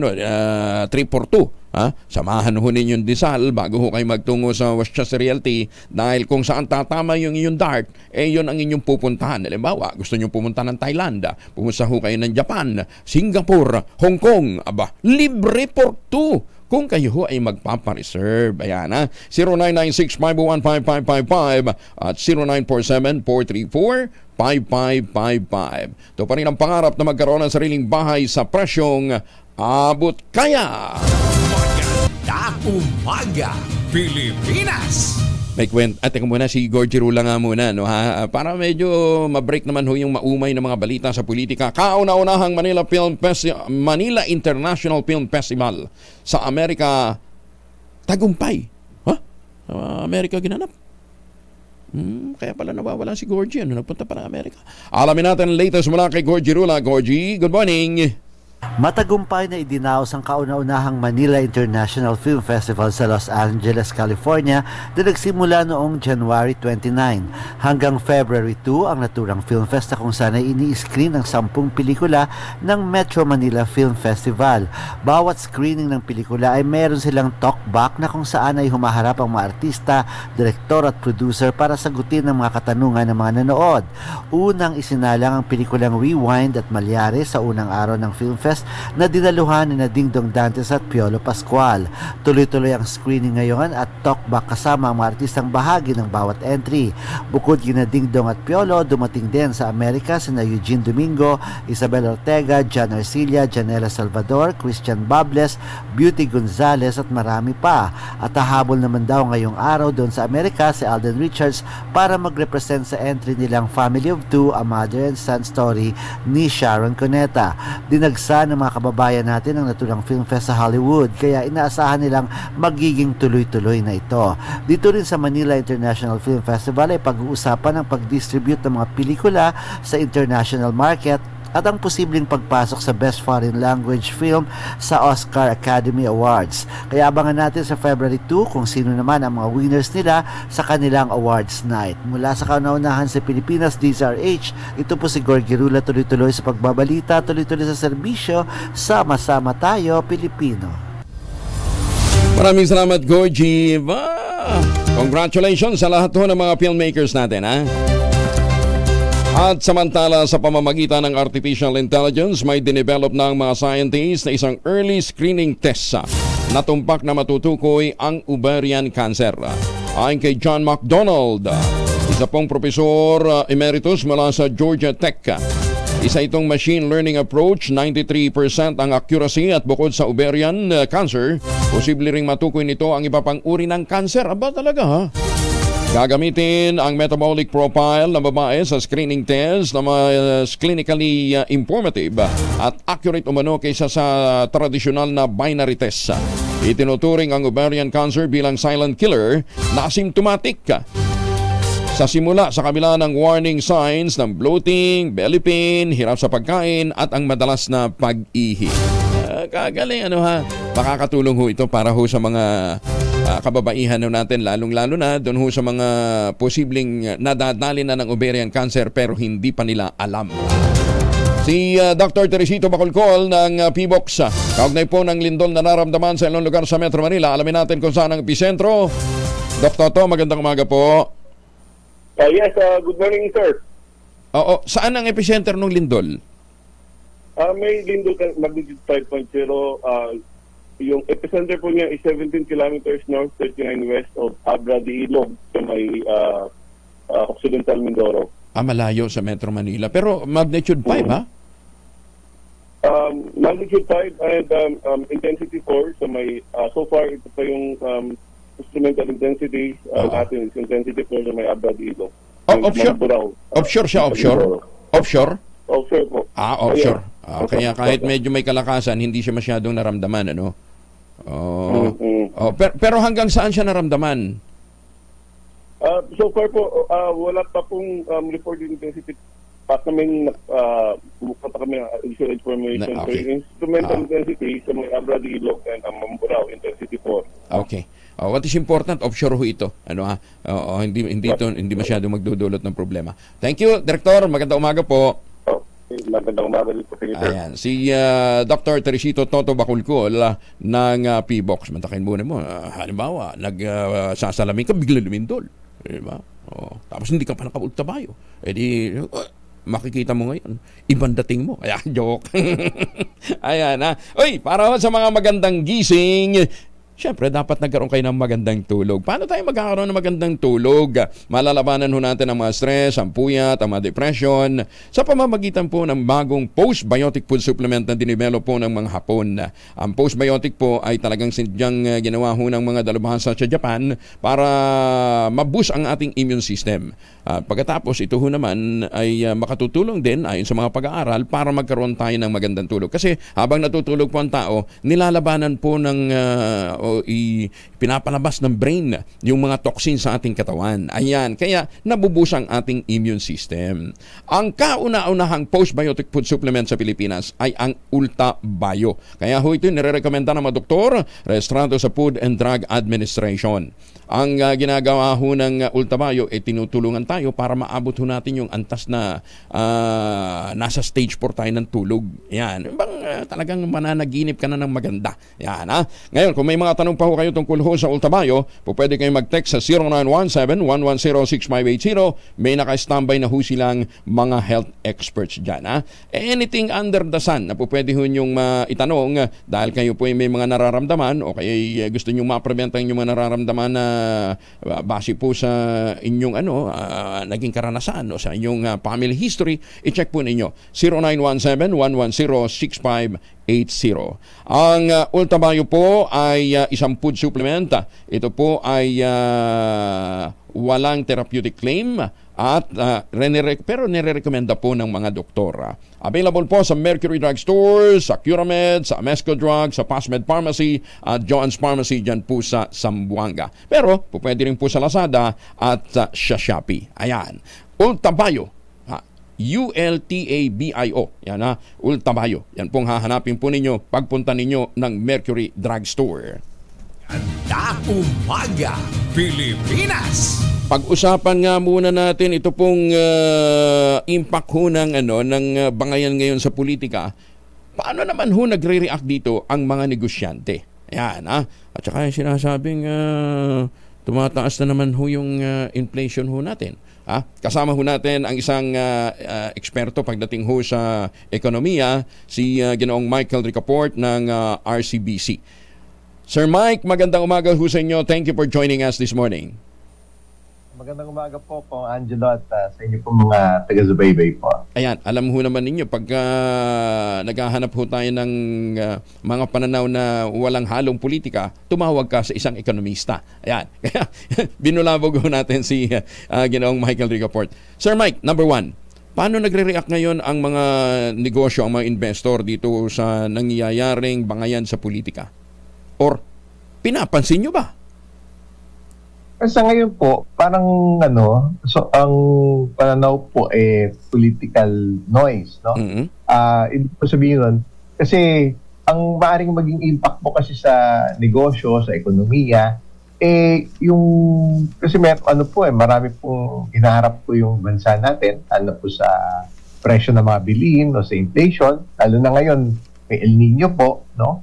3-4-2, samahan ho ninyo yung disal bago ho kayo magtungo sa Westchester Realty dahil kung saan tatama yung inyong dart, yun ang inyong pupuntahan. Halimbawa, gusto nyo pumunta ng Thailand, pumunta ho kayo ng Japan, Singapore, Hong Kong, libre for 2 kung kayo ho ay magpapareserve. Ayan, 0996-501-5555 at 0947-434-5555. Ito pa rin ang pangarap na magkaroon ng sariling bahay sa presyong abot kaya. Maganda umaga, Pilipinas! May kwento. Teka muna, si Gorgie Rula nga muna, no, ha? Para medyo ma-break naman ho yung maumay na mga balita sa politika. Kauna-unahang Manila International Film Festival sa Amerika tagumpay. Amerika ginanap. Kaya pala nawawala si Gorgie. Nagpunta pa ng Amerika. Alamin natin ang latest mula kay Gorgie Rula. Gorgie, good morning. Matagumpay na idinaos ang kauna-unahang Manila International Film Festival sa Los Angeles, California na nagsimula noong January 29 hanggang February 2 ang naturang film fest na kung saan ay ini-screen ang 10 pelikula ng Metro Manila Film Festival. Bawat screening ng pelikula ay meron silang talkback na kung saan ay humaharap ang mga artista, direktor at producer para sagutin ang mga katanungan ng mga nanood. Unang isinalang ang pelikulang Rewind at Malyares sa unang araw ng film fest na dinaluhan ni Dingdong Dantes at Piolo Pascual. Tuloy-tuloy ang screening ngayon at talkback kasama ang mga artistang bahagi ng bawat entry. Bukod kina Dingdong at Piolo, dumating din sa Amerika sina Eugene Domingo, Isabel Ortega, John Arcilla, Janela Salvador, Christian Bables, Beauty Gonzalez at marami pa. At hahabol naman daw ngayong araw doon sa Amerika si Alden Richards para mag-represent sa entry nilang Family of Two, A Mother and Son Story ni Sharon Cuneta. Dinagsa ng mga kababayan natin ang naturang film fest sa Hollywood kaya inaasahan nilang magiging tuloy-tuloy na ito. Dito rin sa Manila International Film Festival ay pag-uusapan ang pag-distribute ng mga pelikula sa international market at ang posibleng pagpasok sa Best Foreign Language Film sa Oscar Academy Awards. Kaya abangan natin sa February 2 kung sino naman ang mga winners nila sa kanilang awards night. Mula sa kauna-unahan sa Pilipinas, DZRH, ito po si Gorgie Rula, tuloy-tuloy sa pagbabalita, tuloy-tuloy sa serbisyo, sama-sama tayo, Pilipino. Maraming salamat, Gorgie. Congratulations sa lahat ng mga filmmakers natin, ha? At samantala sa pamamagitan ng artificial intelligence, may dinevelop ng mga scientists na isang early screening test na tumpak na matutukoy ang ovarian cancer. Ayon kay John McDonald, isa pong profesor emeritus mula sa Georgia Tech, Isa itong machine learning approach, 93% ang accuracy at bukod sa ovarian cancer, posible ring matukoy nito ang iba pang uri ng cancer. Aba talaga ha? Gagamitin ang metabolic profile ng babae sa screening test na mas clinically informative at accurate umano kaysa sa tradisyonal na binary test. Itinuturing ang ovarian cancer bilang silent killer na asymptomatic. Sa simula, sa kabila ng warning signs ng bloating, belly pain, hirap sa pagkain at ang madalas na pag-ihi. Kagaling makakatulong ho ito para ho sa mga kababaihan natin, lalong-lalo na doon ho sa mga posibleng nadadali na ng ovarian cancer pero hindi pa nila alam. Si Dr. Teresito Bacolcol ng PBOX, kaugnay po ng lindol na nararamdaman sa ilang lugar sa Metro Manila. Alamin natin kung saan ang epicentro. Dr. To, magandang umaga po. Yes, good morning, sir. Oo, saan ang epicenter ng lindol? May lindol magnitude 5.0. Yung epicenter po niya is 17 kilometers north, 39 west of Abra de Ilog sa may Occidental Mindoro. Malayo sa Metro Manila. Pero magnitude 5, ha? Magnitude 5 and intensity 4. So may, so far, ito pa yung instrumental intensity natin is intensity 4 sa may Abra de Ilog. Offshore? Offshore siya, offshore? Offshore? Offshore po. Offshore. Kaya kahit medyo may kalakasan, hindi siya masyadong naramdaman, ano? Pero hanggang saan siya naramdaman? So far po, wala pa pong reported intensity. At kami bukata kami ng additional information. So instrumental intensity sa may Abra de Ilog and Mamburao intensity 4. Okay. What is important, offshore ho ito. Hindi masyado magdudulot ng problema. Thank you, Director. Magandang umaga po. Magandang umaga po. Ayan, si Dr. Teresito Toto Bacolcol ng PBOX. Mantakin muna mo. Halimbawa, nagsasalamin ka, bigla lumindol. Diba? Tapos hindi ka pa naka-ultrabayo. Makikita mo ngayon, ibang dating mo. Ayan, joke. Ayan, ha. Uy, para sa mga magandang gising, siyempre, dapat nagkaroon kayo ng magandang tulog. Paano tayo magkakaroon ng magandang tulog? Malalabanan ho natin ang mga stress, ang puyat, ang mga depression sa pamamagitan po ng bagong postbiotic food supplement na dinevelop po ng mga Hapon. Ang postbiotic po ay talagang sindyang ginawa ho ng mga dalubhasa sa Japan para maboost ang ating immune system. Pagkatapos, ito ho naman ay makatutulong din ayon sa mga pag-aaral para magkaroon tayo ng magandang tulog. Kasi habang natutulog po ang tao, nilalabanan po ng pinapalabas ng brain yung mga toxins sa ating katawan. Ayan, kaya nabubus ang ating immune system. Ang kauna-unahang postbiotic food supplement sa Pilipinas ay ang Ulta Bio. Kaya ho ito nire-recommenda ng mga doktor, rehistrado sa Food and Drug Administration. Ang ginagawa ho ng Ulta Bio ay tinutulungan tayo para maabot ho natin yung antas na nasa stage 4 tayo ng tulog. Yan. Talagang mananaginip ka na ng maganda. Yan, ha? Ngayon, kung may mga tanong pa ho kayo tungkol ho sa Ulta Bio, pwede kayong mag-text sa 0917-110-6580. May naka-standby na ho silang mga health experts dyan, ha? Anything under the sun na pwede ho nyong itanong dahil kayo po ay may mga nararamdaman o kaya gusto nyong ma-prevent ang inyong mga nararamdaman na base po sa inyong naging karanasan o sa inyong family history, i-check po ninyo 0917-110-6580. Ang Ulta Bio po ay isang food supplement. Ito po ay walang therapeutic claim at pero nire-recommenda po ng mga doktor. Available po sa Mercury Drug Stores, sa Curamed, sa Amesco Drug, sa Pasmed Pharmacy at John's Pharmacy dyan po sa Zamboanga. Pero pwede rin po sa Lazada at sa Shopee. Ayan. Ulta Bio. ULTABIO. Yan, ha. Ulta Bio. Yan pong hahanapin po ninyo pagpunta ninyo ng Mercury Drug Store. Ganda Umaga, Pilipinas. Pag-usapan nga muna natin ito pong impact ho ng bangayan ngayon sa politika. Paano naman ho nagre-react dito ang mga negosyante? Yan, ha. At saka yung sinasabing tumataas na naman ho yung inflation ho natin. Kasama ho natin ang isang eksperto pagdating ho sa ekonomiya, si Ginoong Michael Ricaport ng RCBC. Sir Mike, magandang umaga ho sa inyo. Thank you for joining us this morning. Magandang umaga po Angelo at sa inyo po mga taga-subaybay po. Ayan, alam ho naman ninyo, pagka naghahanap ho tayo ng mga pananaw na walang halong politika, tumawag ka sa isang ekonomista. Ayan, kaya binulabog ho natin si Ginoong Michael Ricaport. Sir Mike, number 1, paano nagre-react ngayon ang mga negosyo, ang mga investor dito sa nangyayaring bangayan sa politika? Or pinapansin nyo ba? Sa ngayon po, parang so ang pananaw po political noise, no? Ibig po sabihin nun, kasi ang maaaring maging impact po kasi sa negosyo, sa ekonomiya, kasi marami pong hinaharap po yung bansa natin, po sa presyo ng mga bilihin o sa inflation, lalo na ngayon, may El Nino po, no?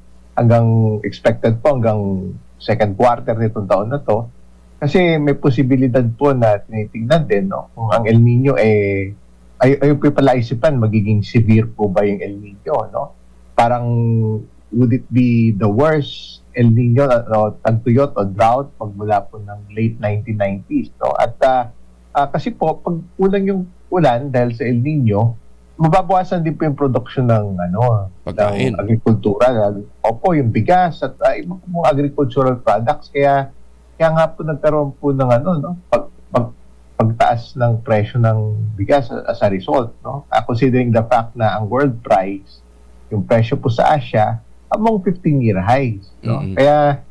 Expected po hanggang second quarter nitong taon na to. Kasi may posibilidad po na tinitingnan din, no? Kung ang El Nino ayaw po pala isipan, magiging severe po ba yung El Nino, no? Parang, would it be the worst El Nino, tagtuyot o drought pagmula po ng late 1990s, no? At kasi po, pag kulang yung ulan dahil sa El Nino, mababawasan din po yung production ng ng agrikultura. Opo, yung bigas at iba po agricultural products. Kaya nga po nagkaroon po ng pagtaas ng presyo ng bigas as a result, no? Considering the fact na ang world price, yung presyo po sa Asia, among 15-year highs, no? Kaya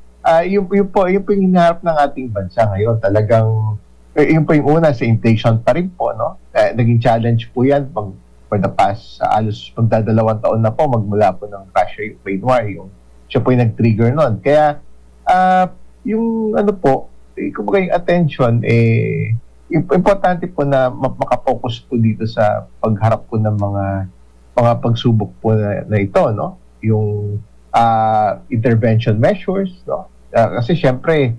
yun po yung hinaharap ng ating bansa ngayon. Talagang yun po yung una sa inflation pa rin po, no? Naging challenge po yan for the past alos magdadalawang taon na po magmula po ng Russia-Ukraine war, siya po yung nag-trigger nun. Kaya yung kumbaga yung attention, importante po na makapokus po dito sa pagharap po ng mga pagsubok po na ito, no? Yung intervention measures, no? Kasi syempre,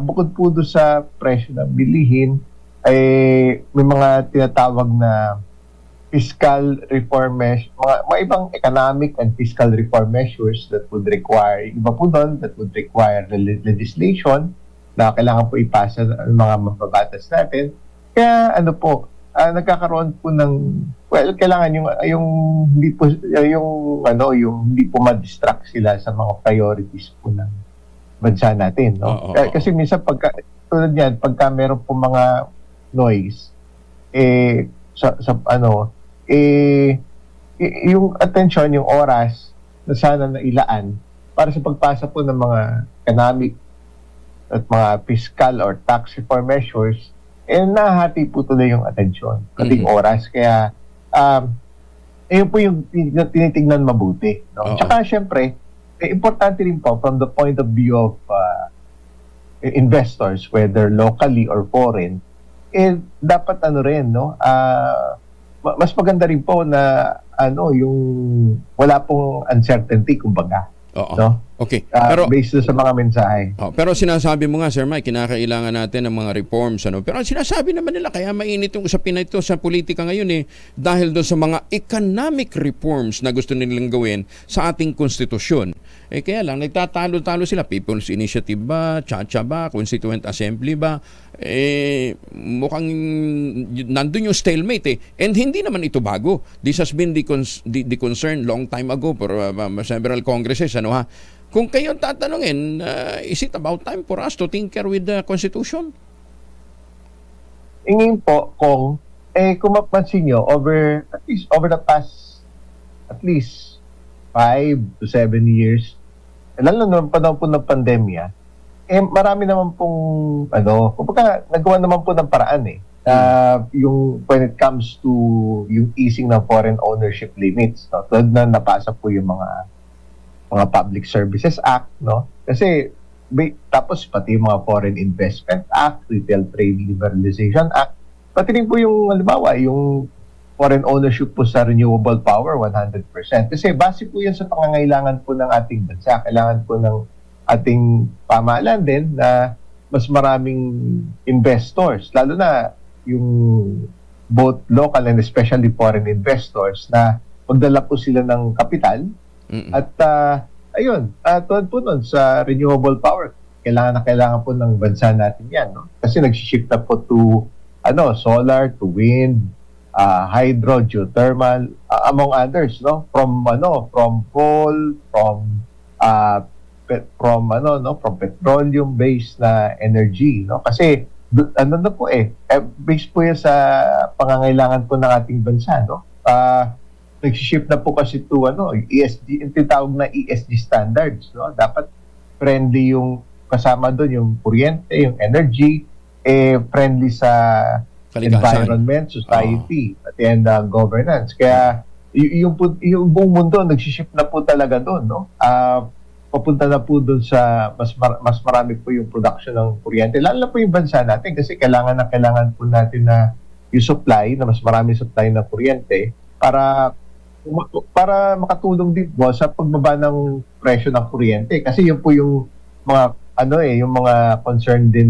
bukod po doon sa presyo ng bilihin, may mga tinatawag na fiscal reform measures, mga ibang economic and fiscal reform measures that would require, that would require legislation na kailangan po ipasa ng mga mababatas natin. Kaya nagkakaroon po ng, kailangan yung hindi po ma-distract sila sa mga priorities po ng bansa natin, no? Kasi minsan tulad yan, pagka meron po mga noise, yung attention, yung oras na sana nailaan para sa pagpasa po ng mga economic at mga fiscal or tax reform measures, nahati po tuloy yung attention, kating oras. Kaya, yun po yung tinitignan mabuti, no? Tsaka, syempre, importante rin po from the point of view of investors, whether locally or foreign, dapat mas maganda rin po na yung wala pong uncertainty, kumbaga. No? Okay. Pero based sa mga mensahe. Pero sinasabi mo nga, Sir Mike, kinakailangan natin ng mga reforms, Pero sinasabi naman nila, kaya mainit yung usapin na ito sa politika ngayon dahil doon sa mga economic reforms na gusto nilang gawin sa ating konstitusyon. Kaya lang, nagtatalo-talo sila. People's Initiative ba? Chacha ba? Constituent Assembly ba? Mukhang nandun yung stalemate. And hindi naman ito bago. This has been the concern long time ago for several congresses. Kung kayo tatanungin, is it about time for us to tinker with the Constitution? Ingin po, kung mapansin nyo, over the past at least 5 to 7 years, lalo na panahon po ng pandemya, marami naman pong, kumbaga, nagawa naman po ng paraan yung when it comes to yung easing ng foreign ownership limits, no? Tulad na napasa po yung mga Public Services Act, no? Kasi tapos pati yung mga Foreign Investment Act, Retail Trade Liberalization Act, pati rin po yung halimbawa, yung foreign ownership po sa renewable power 100%. Kasi base po yan sa pangangailangan po ng ating bansa. Kailangan po ng ating pamahalaan din na mas maraming investors, lalo na yung both local and especially foreign investors na magdala po sila ng kapital. At tulad po nun sa renewable power, kailangan po ng bansa natin yan, no? Kasi nag-shift na po to solar, to wind, hydro, geothermal, among others, no? From coal, from petroleum based na energy, no? Kasi based po yan sa pangangailangan po ng ating bansa, no? Nag-shift na po kasi to ESG, yung tinatawag na ESG standards, no? Dapat friendly yung kasama doon, yung kuryente, yung energy, friendly sa environment, society, and governance. Kaya yung buong mundo nag-shift na po talaga doon, no? Papunta na po doon sa mas marami po yung production ng kuryente. Lalo na po yung bansa natin kasi kailangan po natin na yung supply, na mas marami supply ng kuryente para makatulong din po sa pagbaba ng presyo ng kuryente. Kasi yun po yung mga yung mga concern din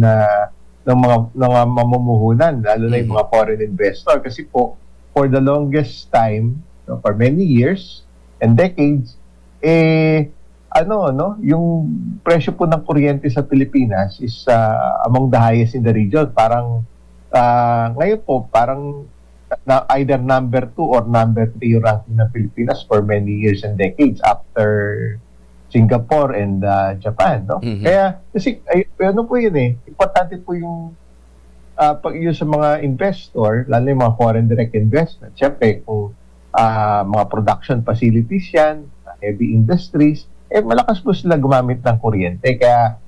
ng mga mamumuhunan, lalo na yung mga foreign investor. Kasi po, for the longest time, for many years and decades, yung presyo po ng kuryente sa Pilipinas is among the highest in the region. Parang ngayon po, parang either number 2 or number 3 yung ranking ng Pilipinas for many years and decades after Singapore and Japan, no? Kaya kasi po yun importante po yung yun sa mga investor, lalo yung mga foreign direct investment. Siyempre kung mga production facilities yan, heavy industries, malakas po sila gumamit ng kuryente. Kaya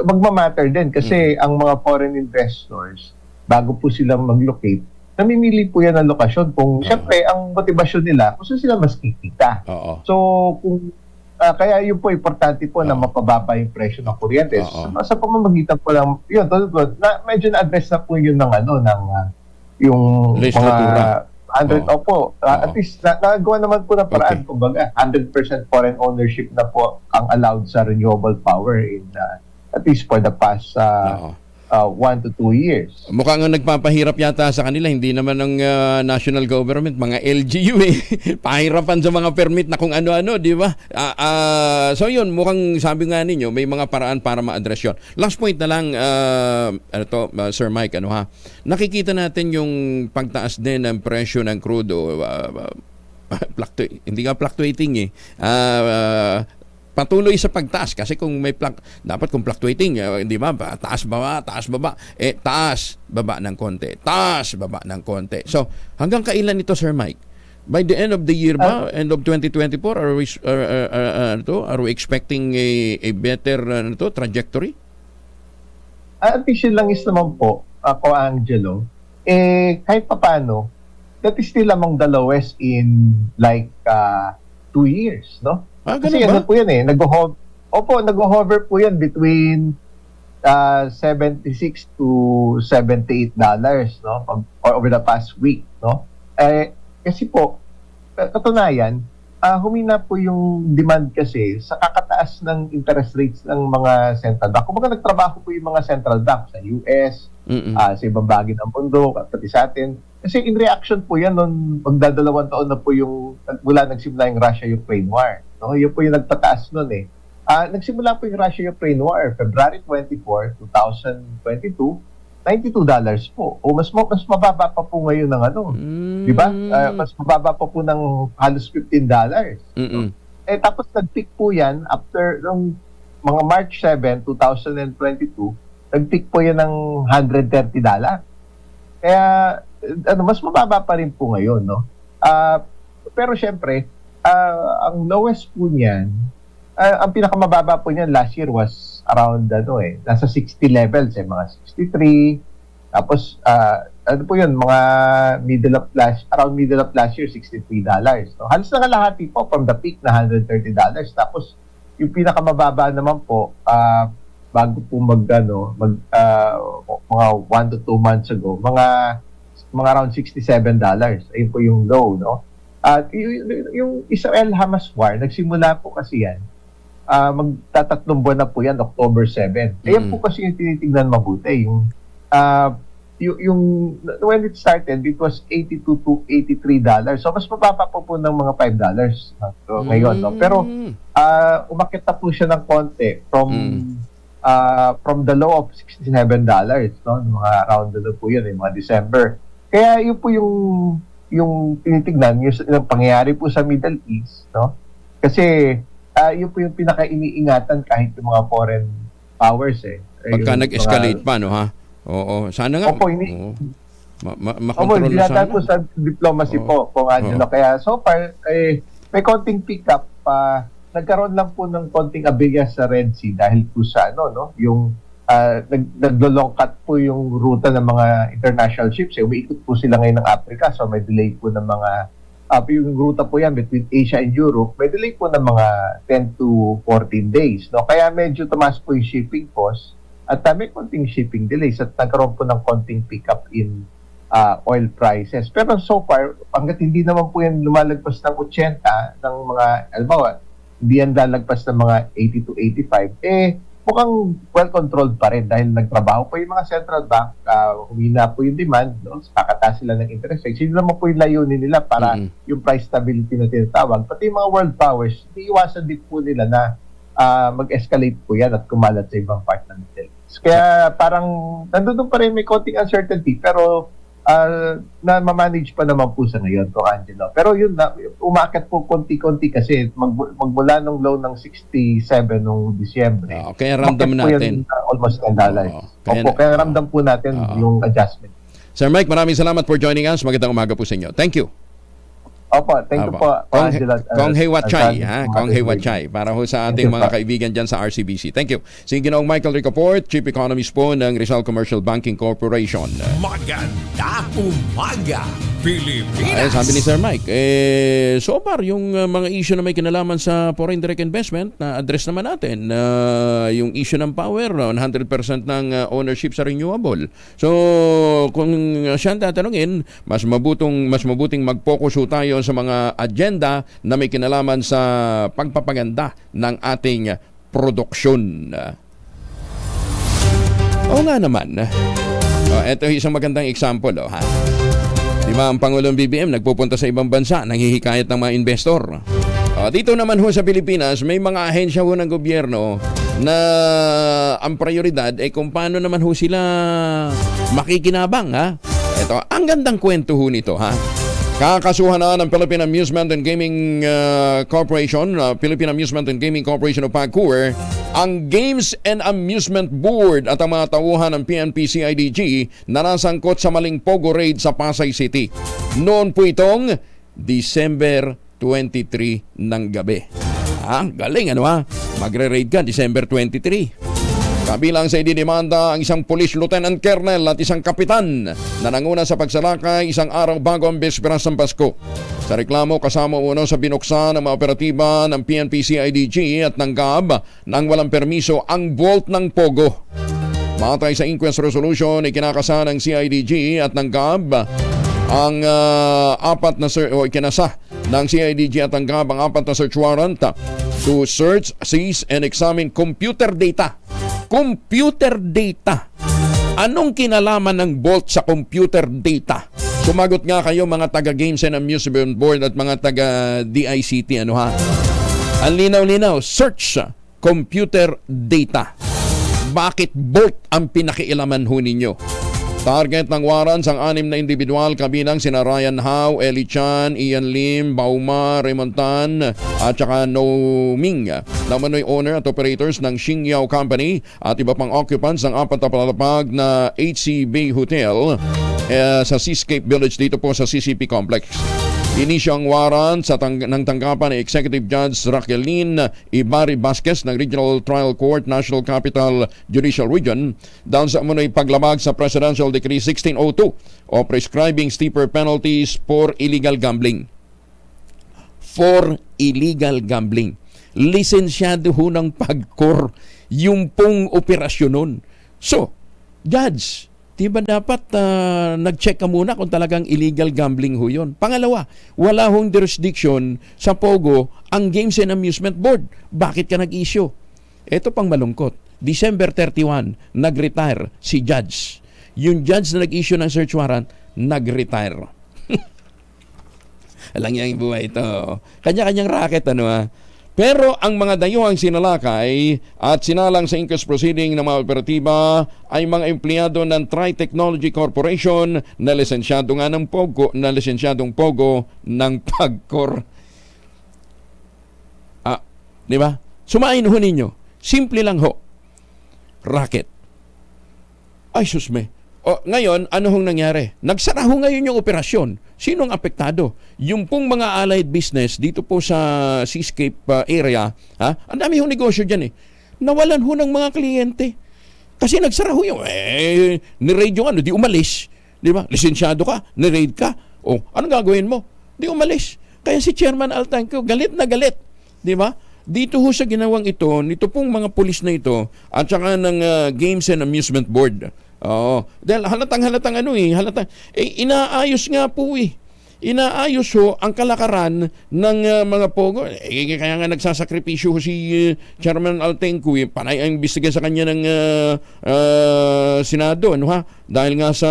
magmamatter din kasi ang mga foreign investors, bago po sila mag-locate, namimili po yan ng lokasyon kung siyempre ang motibasyon nila kung saan sila mas kikita. So kung kaya yun po importante po na mapababa yung presyo ng kuryente. Sa pamamagitan po lang yun, medyo na-address na po yun ng yung mga 100 at least nagawa naman po na paraan, kumbaga 100% foreign ownership na po ang allowed sa renewable power in at least for the past 1 to 2 years. Mukhang nagpapahirap yata sa kanila, hindi naman ng national government, mga LGU pahirapan sa mga permit na kung ano-ano, di ba? So yun, mukhang sabi nga ninyo, may mga paraan para ma-address yun. Last point na lang, Sir Mike, nakikita natin yung pagtaas din ng presyo ng crude, hindi nga fluctuating patuloy sa pagtaas kasi kung may dapat kung fluctuating, di ba? Taas baba taas baba ng konti, taas baba ng konti. So hanggang kailan ito, Sir Mike? By the end of the year ba, end of 2024, are we expecting a better trajectory? At least yun lang is naman po, ako Angelo, kahit paano, that is still among the lowest in like 2 years, no? Kasi ano po yan nag-hover po yan between $76 to $78, no? Or over the past week, no? Kasi po, katunayan, humina po yung demand kasi sa kakataas ng interest rates ng mga central bank. Kumbaga nagtrabaho po yung mga central bank sa US, sa ibang bahagi ng mundo, pati sa atin. Kasi in reaction po yan noon, magdadalawang taon na po yung mula nagsimula yung Russia-Ukraine war. No, yun po yung nagpataas noon nagsimula po yung Russia-Ukraine war, February 24, 2022, $92 po. O mas mababa pa po ngayon ng di ba? Mas mababa pa po ng halos $15. Tapos nag-peak po yan after nung mga March 7, 2022, nag-peak po yan ng $130. Kaya mas mababa pa rin po ngayon, no? Pero syempre, ang lowest po niyan, ang pinakamababa po niyan last year was around nasa 60 levels, mga 63. Tapos po yun, mga around middle of last year, $63. No? Halos nakalahati po from the peak na $130. Tapos yung pinakamababa naman po, bago po mga 1 to 2 months ago, mga around $67. Ayun po yung low, no? At yung Israel-Hamas war, nagsimula po kasi yan, magtatatlong buwan na po yan, October 7. Ayan po kasi yung tinitingnan mabuti. Yung when it started, it was $82 to $83. So, mas mababa po ng mga $5 ngayon. No? Pero, umakit na po siya ng konti from from the low of $67, no? Mga around the po yun, mga December. Kaya yun po yung tinitignan, yung pangyayari po sa Middle East, no? Kasi yun po yung pinaka-iniingatan kahit yung mga foreign powers Pagka nag-escalate pa, no ha? Oo, sana nga. Opo, makontrol na sana. Po sa diplomacy po, Angelo. Kaya so far, may konting pick-up pa. Nagkaroon lang po ng konting aberya sa Red Sea dahil po sa yung naglolongkat po yung ruta ng mga international ships. Umiikot po sila ngayon ng Africa, so may delay po ng mga yung ruta po yan between Asia and Europe, may delay po ng mga 10 to 14 days. No? Kaya medyo tumaas po yung shipping cost at may konting shipping delays at nagkaroon po ng konting pick-up in oil prices. Pero so far, hanggat hindi naman po yan lumalagpas ng 80 ng mga, alam hindi yan lalagpas ng mga 80 to 85, mukhang well-controlled pa rin dahil nagtrabaho pa yung mga central bank, humina po yung demand, no? Kakataas sila ng interest rate. Sino naman po yung layunin nila para yung price stability na tinatawag. Pati yung mga world powers, iiwasan din po nila na mag-escalate po yan at kumalat sa ibang part ng Middle East. Kaya parang nandun pa rin may konting uncertainty pero na-manage pa naman po sa ngayon to Angelo. Pero yun na, umakit po konti-konti kasi magmula nung low ng 67 nung Disyembre. Kaya ramdam natin. Almost $10. Kaya ramdam po natin yung adjustment. Sir Mike, maraming salamat for joining us. Magandang umaga po sa inyo. Thank you. Opo, thank you po. Kong Hewat-Chay, Kong Hewat-Chay, para ho sa ating mga kaibigan dyan sa RCBC. Thank you. Si Ginoong Michael Ricoport, Chief Economist po ng Rizal Commercial Banking Corporation. Maganda umaga, Pilipinas! Sabi ni Sir Mike, so far, yung mga issue na may kinalaman sa foreign direct investment, na address naman natin, yung issue ng power, 100% ng ownership sa renewable. So, kung siya tatanungin, mas mabuting mag-focus tayo sa mga agenda na may kinalaman sa pagpapaganda ng ating produksyon. Oo nga naman. Ito isang magandang example. Di ba ang Pangulong BBM nagpupunta sa ibang bansa, nanghihikayat ng mga investor. Dito naman ho sa Pilipinas, may mga ahensya ho ng gobyerno na ang prioridad ay kung paano naman ho sila makikinabang. Ito, ang gandang kwento ho nito. Kakasuhan na ng Philippine Amusement and Gaming Corporation, Philippine Amusement and Gaming Corporation of PAGCOR, ang Games and Amusement Board at ang mga tauhan ng PNP-CIDG na nasangkot sa maling Pogo raid sa Pasay City. Noon po itong December 23 ng gabi. Galing Magre-raid ka December 23. Kabilang sa idinimanda ang isang police lieutenant colonel at isang kapitan na nanguna sa pagsalakay isang araw bago ang bisperas ng Pasko. Sa reklamo, kasama uno sa binuksan ng mga operatiba ng PNP-CIDG at ng GAB nang walang permiso ang vault ng Pogo. Matay sa inquest resolution, ikinakasa ng CIDG at ng GAB ang ikinasa ng CIDG at ang GAB ang 4 na search warrant to search, seize, and examine computer data. Computer data. Anong kinalaman ng vault sa computer data? Sumagot nga kayo mga taga Games and Amusement Board at mga taga DICT. Ang linaw-linaw, search computer data. Bakit vault ang pinakialaman ho ninyo? Target ng warrants ang 6 na individual kabilang sina Ryan Howe, Ellie Chan, Ian Lim, Bauma, Raymond Tan at saka No Ming. Namanoy owner at operators ng Xingyao Company at iba pang occupants ng 4 na palapag na HC Bay Hotel sa Seascape Village dito po sa CCP Complex. Inisyo ang warrant ng tanggapan ni Executive Judge Raquelin Ibari Vasquez ng Regional Trial Court, National Capital Judicial Region dahil sa umunoy paglabag sa Presidential Decree 1602 o prescribing steeper penalties for illegal gambling. For illegal gambling. Lisensyado ho ng PAGCOR yung pong operasyon nun. So, Judge, di ba dapat nag-check ka muna kung talagang illegal gambling ho yun? Pangalawa, wala hong jurisdiction sa Pogo ang Games and Amusement Board. Bakit ka nag-issue? Ito pang malungkot. December 31, nag-retire si Judge. Yung Judge na nag-issue ng search warrant, nag-retire. Alang yung buhay ito. Kanya-kanyang racket, Pero ang mga dayuhang sinalakay at sinalang sa inquest proceeding ng mga operatiba ay mga empleyado ng Tri-Technology Corporation na lisensyado nga ng Pogo, na lisensyadong Pogo ng PAGCOR. Di ba? Sumain ho ninyo. Simple lang ho. Racket. Ay, susme. Ngayon, ano hong nangyari? Nagsara ho ngayon yung operasyon. Sinong apektado? Yung pong mga allied business dito po sa Seascape area, ang dami hong negosyo dyan eh. Nawalan ho ng mga kliyente. Kasi nagsara ho yung, ni-raid yung di umalis. Di ba? Lisensyado ka, ni-raid ka. Anong gagawin mo? Di umalis. Kaya si Chairman Altanco, galit na galit. Di ba? Dito ho sa ginawang ito, nito pong mga pulis na ito, at saka ng Games and Amusement Board. Dahil halatang inaayos nga po Inaayos ho ang kalakaran ng mga Pogo. Kaya nga nagsasakripisyo ho si Chairman Altenco, panay ang imbestiga sa kanya ng Senado, dahil nga sa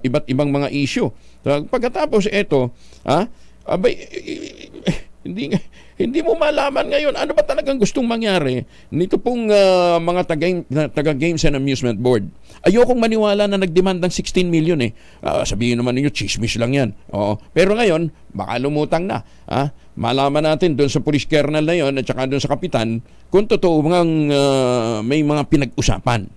iba't ibang mga issue. Pagkatapos ito, hindi mo malaman ngayon ano ba talagang gustong mangyari nito pong mga taga Games and Amusement Board. Ayokong maniwala na nagdemand ng 16 million eh. Sabihin naman ninyo, chismis lang yan. Pero ngayon, baka lumutang na. Malaman natin doon sa police kernel na yon at saka doon sa kapitan kung totoo may mga pinag-usapan.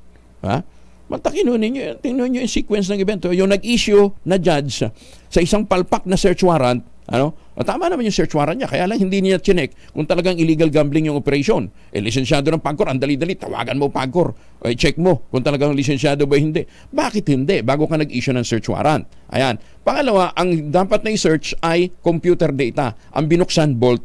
Tingnan ninyo yung sequence ng event. Yung nag-issue na judge sa isang palpak na search warrant, tama naman yung search warrant niya, kaya lang hindi niya chinek kung talagang illegal gambling yung operation. Lisensyado ng PAGCOR, ang dali-dali, tawagan mo PAGCOR, check mo kung talagang lisensyado ba hindi. Bakit hindi? Bago ka nag-issue ng search warrant. Ayan. Pangalawa, ang dapat na i-search ay computer data. Ang binuksan, Bolt.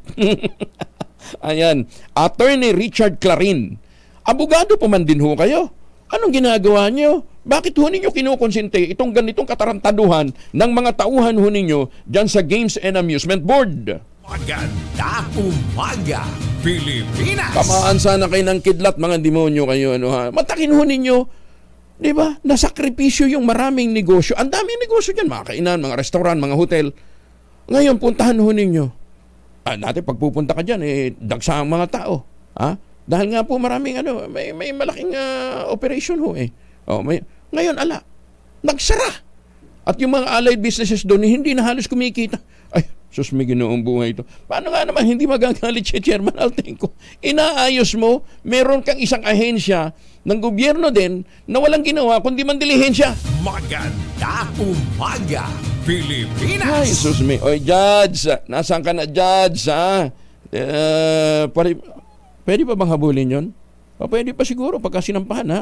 Ayan. Attorney Richard Clarin. Abogado pa man din ho kayo. Anong ginagawa niyo? Bakit ho ninyo kinukonsente itong ganitong katarantaduhan ng mga tauhan ho ninyo dyan sa Games and Amusement Board? Maganda umaga, Pilipinas! Tamaan sana kayo ng kidlat, mga demonyo kayo. Matakin ho ninyo, di ba? Nasakripisyo yung maraming negosyo. Ang daming negosyo dyan, mga kainan, mga restaurant, mga hotel. Ngayon, puntahan ho ninyo. Dati pagpupunta ka dyan, dagsa ang mga tao. Dahil nga po maraming may malaking operation ho eh. Ngayon nagsara. At yung mga allied businesses doon hindi na halos kumikita. Ay, sus, may ginoong buhay ito. Paano nga naman hindi magagalit si Chairman Altenco? Inaayos mo, meron kang isang ahensya ng gobyerno din na walang ginawa kundi mandilihensya. Maganda umaga, Pilipinas! Ay, sus, oy, Judge, nasaan ka na, Judge, pwede pa bang habulin yun? Pwede pa siguro pagka sinampahan, ha?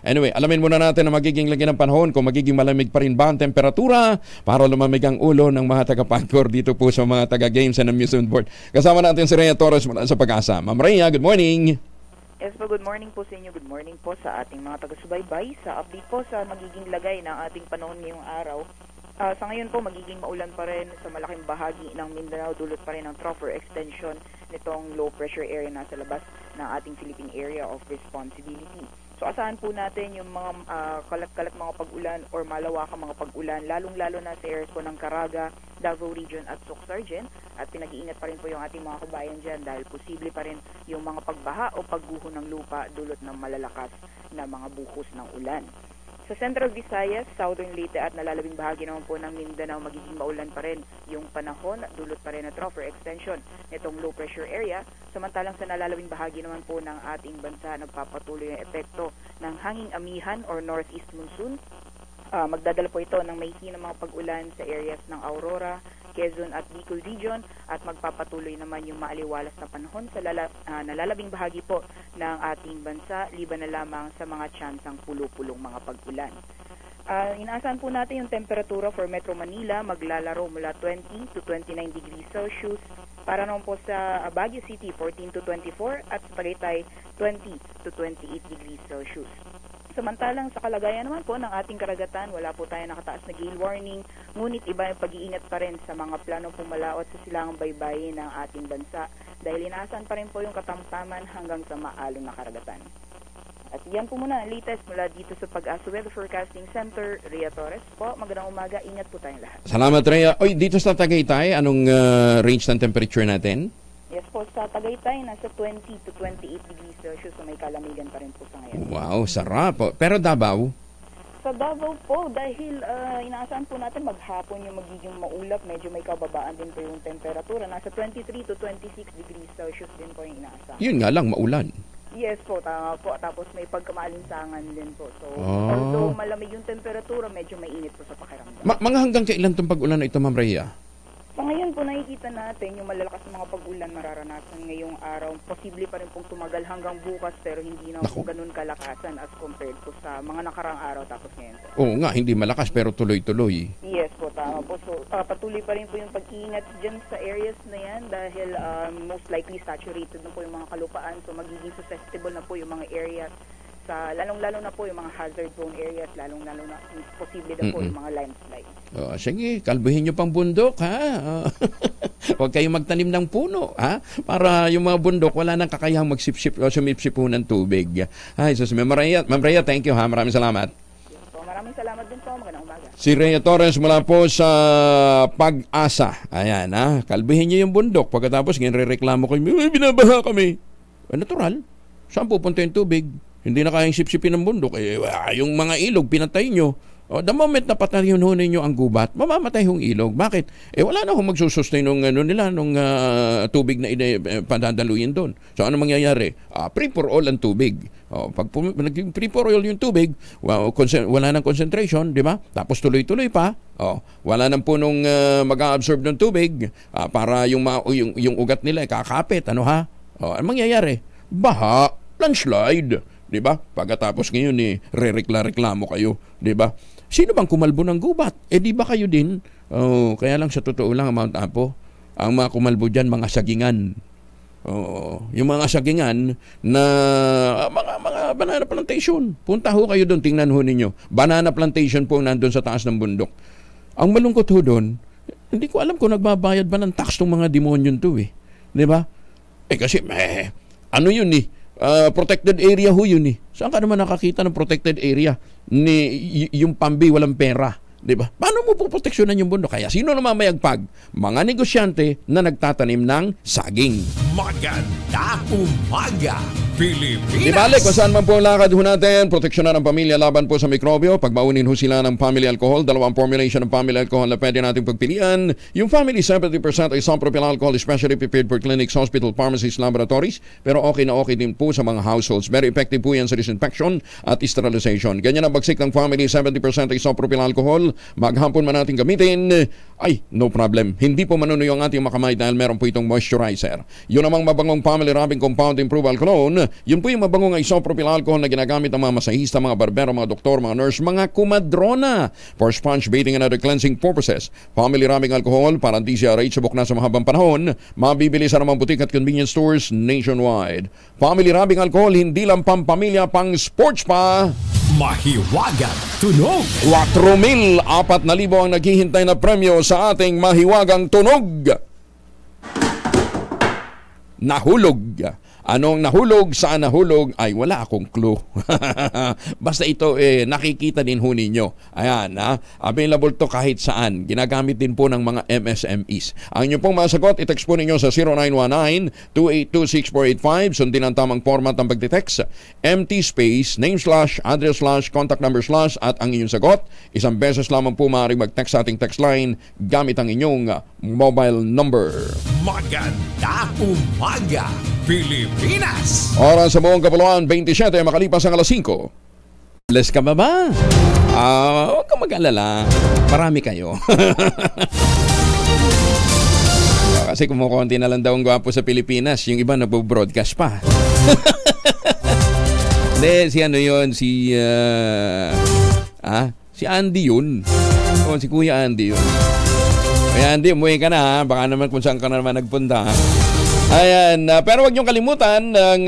Anyway, alamin muna natin na magiging lagi ng panahon kung magiging malamig pa rin ba ang temperatura para lumamig ang ulo ng mga taga-PAGCOR dito po sa mga taga-Games and Amusement Board. Kasama natin si Rhea Torres mula sa Pag-asa. Ma'am Rhea, good morning. Yes po, good morning po sa inyo. Good morning po sa ating mga taga-subaybay sa update po sa magiging lagay ng ating panahon ngayong araw. Sa ngayon po, magiging maulan pa rin sa malaking bahagi ng Mindanao, dulot pa rin ng trough or extension nitong low pressure area na sa labas ng ating Philippine Area of Responsibility. So asahan po natin yung mga kalat-kalat mga pag-ulan or malawakang mga pag-ulan, lalong-lalo na sa areas po ng Caraga, Davao Region at Suc-Sargen. At pinag-iingat pa rin po yung ating mga kabayan dyan dahil posible pa rin yung mga pagbaha o pagguho ng lupa dulot ng malalakas na mga buhos ng ulan. Sa Central Visayas, Southern Leyte at nalalabing bahagi naman po ng Mindanao, magiging maulan pa rin yung panahon, dulot pa rin na trough or extension nitong low pressure area. Samantalang sa nalalabing bahagi naman po ng ating bansa, nagpapatuloy ang epekto ng hanging amihan or northeast monsoon. Magdadala po ito ng may hinang mga pag-ulan sa areas ng Aurora, Quezon at Bicol Region at magpapatuloy naman yung maaliwalas na panahon sa nalalabing bahagi po ng ating bansa, liban na lamang sa mga tsansang pulo-pulong mga pag-ulan. Inaasahan po natin yung temperatura for Metro Manila, maglalaro mula 20 to 29 degrees Celsius. Para naman po sa Baguio City, 14 to 24 at sa Tagaytay, 20 to 28 degrees Celsius. Samantalang sa kalagayan naman po ng ating karagatan, wala po tayo nakataas na gale warning, ngunit iba yung pag-iingat pa rin sa mga planong pumalaot sa silangang baybayin ng ating bansa dahil inaasahan pa rin po yung katamtaman hanggang sa maalon na karagatan. At yan po muna ang latest mula dito sa Pag-asa Weather Forecasting Center. Rhea Torres po, magandang umaga, ingat po tayong lahat. Salamat, Rhea. Dito sa Tagaytay, anong range ng temperature natin? Yes po, sa Tagaytay, nasa 20 to 28 degrees Celsius, so may kalamigan pa rin po sa ngayon. Wow, sarap. Pero Davao? Sa Davao po, dahil inaasahan po natin maghapon yung magiging maulap, medyo may kababaan din po yung temperatura. Nasa 23 to 26 degrees Celsius din po yung inaasahan. Yun nga lang, maulan. Yes po, tama po. Tapos may pagkamaalinsangan din po. So, although malamig yung temperatura, medyo mainit po sa pakiramdam. Mga hanggang kailan itong pag-ulan na ito, Ma'am Rhea? Sa ngayon po nakikita natin yung malalakas na mga pag-ulan mararanasan ngayong araw. Posible pa rin pong tumagal hanggang bukas pero hindi na po ganun kalakasan as compared po sa mga nakarang araw tapos ngayon po. Oo nga, hindi malakas pero tuloy-tuloy. Yes po, tama po. So, patuloy pa rin po yung pag-iingat dyan sa areas na yan dahil most likely saturated na po yung mga kalupaan. So, magiging susceptible na po yung mga areas sa lalong-lalo na po yung mga hazard zone areas, lalong-lalo na posible na po yung mga landslide. Sige, kalbuhin nyo pang bundok, ha? Huwag kayong magtanim ng puno, ha? Para yung mga bundok, wala nang kakayahang magsipsip o sumipsip po ng tubig. Ay, so, Ma'am Rhea, thank you, ha? Maraming salamat. So, maraming salamat din po. Magandang umaga. Si Rhea Torres mula po sa Pag-asa. Ayan, ha? Kalbuhin nyo yung bundok. Pagkatapos, nire-reklamo ko, binabaha kami. Natural. Saan pupunta yung tubig? Hindi na kayang sipsipin ng bundok. Yung mga ilog, pinatay nyo. The moment na patayin nyo ang gubat, mamamatay yung ilog. Bakit? Wala na akong magsusustain nung tubig na padadaluyin doon. So, ano mangyayari? Free for all ang tubig. Pag naging free for all yung tubig, wala nang concentration, di ba? Tapos tuloy-tuloy pa. Wala nang punong mag-absorb ng tubig para yung ugat nila kakapit. Ano ha? Ano mangyayari? Baha, landslide. Diba? Pagkatapos ngayon re-reklamo kayo, diba? Sino bang kumalbo ng gubat? Di ba kayo din? Kaya lang sa totoo lang, Mount Apo, ang mga kumalbo dyan, mga sagingan. Yung mga sagingan na mga banana plantation. Punta ho kayo doon, tingnan ho ninyo. Banana plantation po nandun sa taas ng bundok. Ang malungkot ho doon, hindi ko alam kung nagbabayad ba ng tax tong mga demonyon to Diba? Kasi, ano yun protected area ho yun Saan ka naman nakakita ng protected area yung pambi walang pera, di ba? Paano mo poproteksyonan yung bundok? Kaya sino naman mayagpag? Mga negosyante na nagtatanim ng saging. Maganda umaga, Pilipinas! Di balik, kung saan man po lakad ho natin, proteksyonan ang pamilya laban po sa mikrobyo. Pagmaunin ho sila ng family alcohol, dalawang formulation ng family alcohol na pwede natin pagpilian. Yung family 70% ay isopropyl alcohol, especially prepared for clinics, hospital, pharmacies, laboratories. Pero okay na okay din po sa mga households. Very effective po yan sa disinfection at sterilization. Ganyan ang bagsik ng family 70% ay isopropyl alcohol. Maghapon man natin gamitin, no problem. Hindi po manunuyo ang ating makamay dahil meron po itong moisturizer. Yun namang mabangong family rubbing compound improve cologne. Yun po yung mabangong isopropyl alcohol na ginagamit ng mga masahista, mga barbero, mga doktor, mga nurse, mga kumadrona for sponge bathing and other cleansing purposes. Family rubbing alcohol para di siya subok na sa mahabang panahon. Mabibili sa namang butik at convenience stores nationwide. Family rubbing alcohol, hindi lang pampamilya, pang sports pa. Mahiwagang tunog. 4,000 ang naghihintay na premyo sa ating mahiwagang tunog. Nahulog. Anong nahulog, saan nahulog, ay wala akong clue. Basta ito, nakikita din ho ninyo. Ayan, available to kahit saan. Ginagamit din po ng mga MSMEs. Ang inyong pong masagot, i-text po ninyo sa 0919-282-6485. Sundin ang tamang format ng pagtitext. Empty space, name slash, address slash, contact number slash, at ang inyong sagot. Isang beses lamang po maaaring mag-text sa ating text line gamit ang inyong mobile number. Maganda umaga, Pilipinas! Oras sa buong kapuluan, 27, makalipas ang alas 5. Bless ka ba? Huwag kang mag-alala. Marami kayo. Kasi kumukunti na lang daw ang gwapo sa Pilipinas. Yung iba nagbo-broadcast pa. Hindi, si ano yun? Si Andy yun. Si Kuya Andy yun. Kaya Andy, umuwi ka na ha. Baka naman kung saan ka naman nagpunta ha. Ayan, pero wag niyong kalimutan ang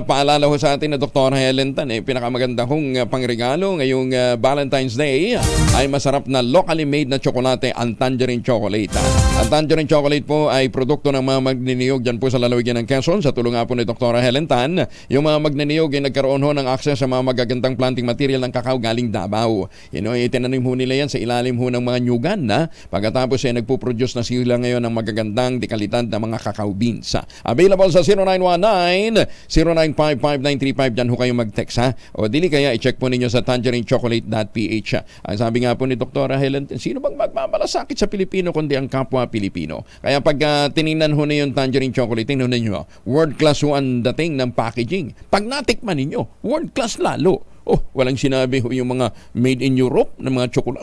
paalala ho sa atin na Dr. Helen Tan, pinakamaganda hong pangregalo ngayong Valentine's Day ay masarap na locally made na tsokolate, ang Tangerine Chocolate. Ang Tangerine Chocolate po ay produkto ng mga magniniyog dyan po sa lalawigan ng Quezon. Sa tulong nga po ni Dr. Helen Tan, yung mga magniniyog ay nagkaroon ho ng access sa mga magagandang planting material ng kakao galing Davao. Itinanim ho nila yan sa ilalim ho ng mga nyugan na pagkatapos ay nagpo-produce na sila ngayon ng magagandang dekalidad na mga cacao beans. text. Available sa 0919-0955-935. Diyan ho kayo mag-text ha. O dili kaya i-check po ninyo sa tangerinechocolate.ph. Ang sabi nga po ni Dr. Helen, sino bang magmamalasakit sa Pilipino kundi ang kapwa Pilipino? Kaya pag tinignan ho na yung Tangerine Chocolate, tingnan ninyo, world class ho ang dating ng packaging. Pag natikman ninyo, world class lalo. Oh, walang sinabi ho yung mga made in Europe na mga chocolate.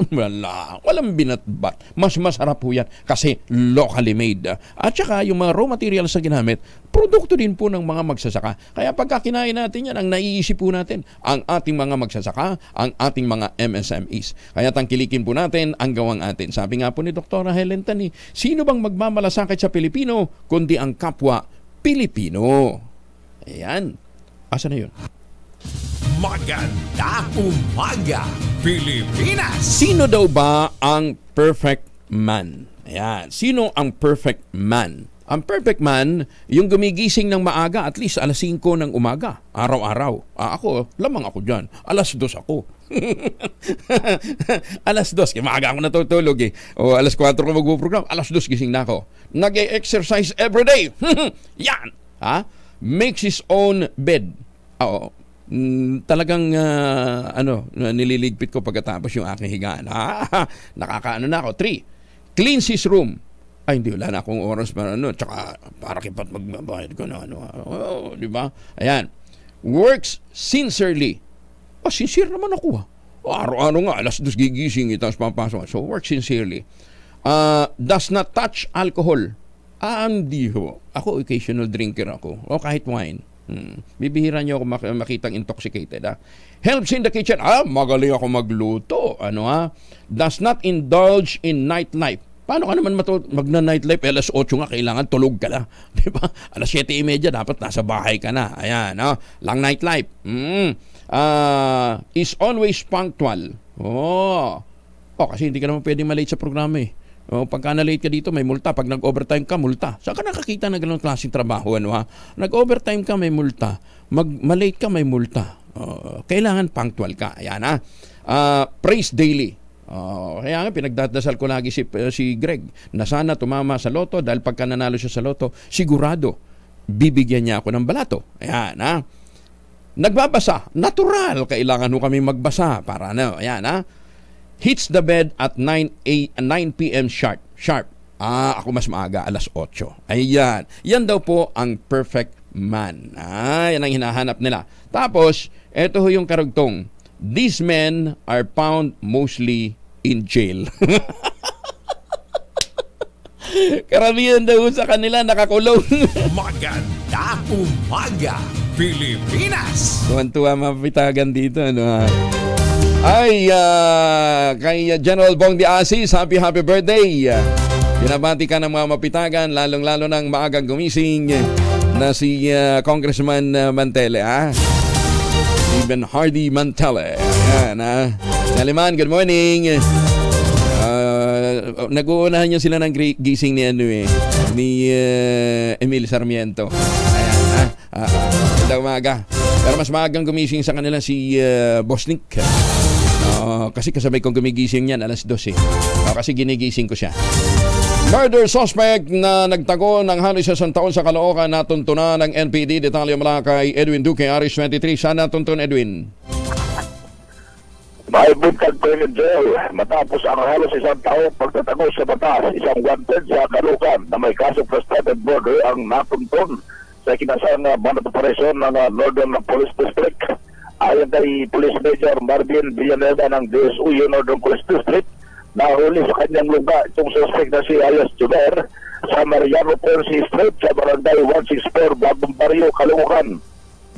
Walang binatbat. Mas masarap ho yan kasi locally made. At saka yung mga raw materials na ginamit, produkto din po ng mga magsasaka. Kaya pagka kinain natin yan, ang naiisip po natin, ang ating mga magsasaka, ang ating mga MSMEs. Kaya tangkilikin po natin ang gawang atin. Sabi nga po ni Dr. Helen Tani, sino bang magmamalasakit sa Pilipino kundi ang kapwa Pilipino? Ayan. Asa na yun? Magandang umaga, Pilipinas! Sino daw ba ang perfect man? Ayan. Sino ang perfect man? Ang perfect man, yung gumigising ng maaga at least alas 5 ng umaga, araw-araw. Ako, lamang ako dyan. Alas 2 ako. Alas 2, kaya maaga ako natutulog eh. O alas 4 ko magpuprogram, alas 2 gising na ako. Nag-exercise everyday. Yan! Makes his own bed. Oo. Talagang nililigpit ko pagkatapos yung aking higaan. Nakakaano na ako. 3, cleans his room. Ay, hindi, wala na akong oras para tsaka para kipat magbabayad ko na di ba? Ayan. Works sincerely. Sincere naman ako Araw-araw nga, alas 2 gigising, tapos papasok. So, works sincerely. Does not touch alcohol. Hindi ho. Ako, occasional drinker ako. O kahit wine. Bibihira niyo ako makitang intoxicated. Helps in the kitchen. Magaling ako magluto. Does not indulge in nightlife. Paano ka naman magna-nightlife? Alas 8 nga, kailangan tulog ka na. Diba? Alas 7:30 dapat nasa bahay ka na. Ayan, lang nightlife. Is always punctual. Kasi hindi ka naman pwedeng malate sa programa eh. Pagka na-late ka dito, may multa. Pag nag-overtime ka, multa. Saan ka nakakita na ganun klaseng trabaho? Nag-overtime ka, may multa. Malate ka, may multa. Kailangan punctual ka. Ayan praise daily. Kaya nga, pinagdadasal ko lagi si Greg na sana tumama sa loto dahil pagka nanalo siya sa loto, sigurado, bibigyan niya ako ng balato. Ayan Nagbabasa. Natural. Kailangan ho kami magbasa para Ayan hits the bed at 9 p.m. sharp. Ako mas maaga, alas 8. Ayan. Yan daw po ang perfect man. Yan ang hinahanap nila. Tapos, eto ho yung karugtong. These men are found mostly in jail. Karamihan daw sa kanila nakakulong. Magandang umaga, Pilipinas! Tuwan-tuwa mapitagan dito. Kay General Bong de Asis, happy birthday. Binabati ka ng mga mapitagan, lalong-lalo ng maagang gumising na si Congressman Mantele. Stephen Hardy Mantele. Ayan, Saliman, good morning. Nag-uunahan niyo sila ng gising ni Emil Sarmiento. Ayan, Ganda umaga. Pero mas maagang gumising sa kanila si Bosnik. Kasi kasabay kong gumigising yan alas 12. Kasi ginigising ko siya. Murder suspect na nagtago ng halos 1 taon sa Caloocan natuntunan ng NPD. Detalye mula kay Edwin Duque, Aris 23. Saan natuntun, Edwin? May buntag ko in jail matapos ang halos 1 taon pagtatago sa batas. Isang wanted sa Caloocan na may kaso frustrated murder ang natuntun sa kinasang banat operasyon ng Northern Police District. Ayon kay Police Major Marvin Villanueva ng DSU Northern Police District, nahuli sa kanyang lugar itong suspect na si Ayos Juber sa Mariano Ponce Street sa Barangay 164 Bagong Barrio, Caloocan.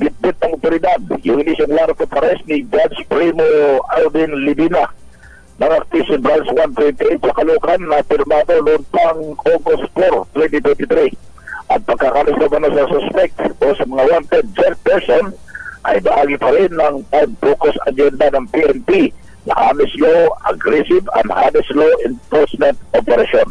Bitbit ng otoridad yung initial warrant of arrest ni Judge Primo Alvin Libina ng Activision Branch 128 sa Caloocan na pirmado noong pang August 4, 2023. At pagkakalis naman na sa suspect o sa mga wanted jail person ay bahagi pa rin ng focus agenda ng PNP na honest law, aggressive and honest law enforcement operation.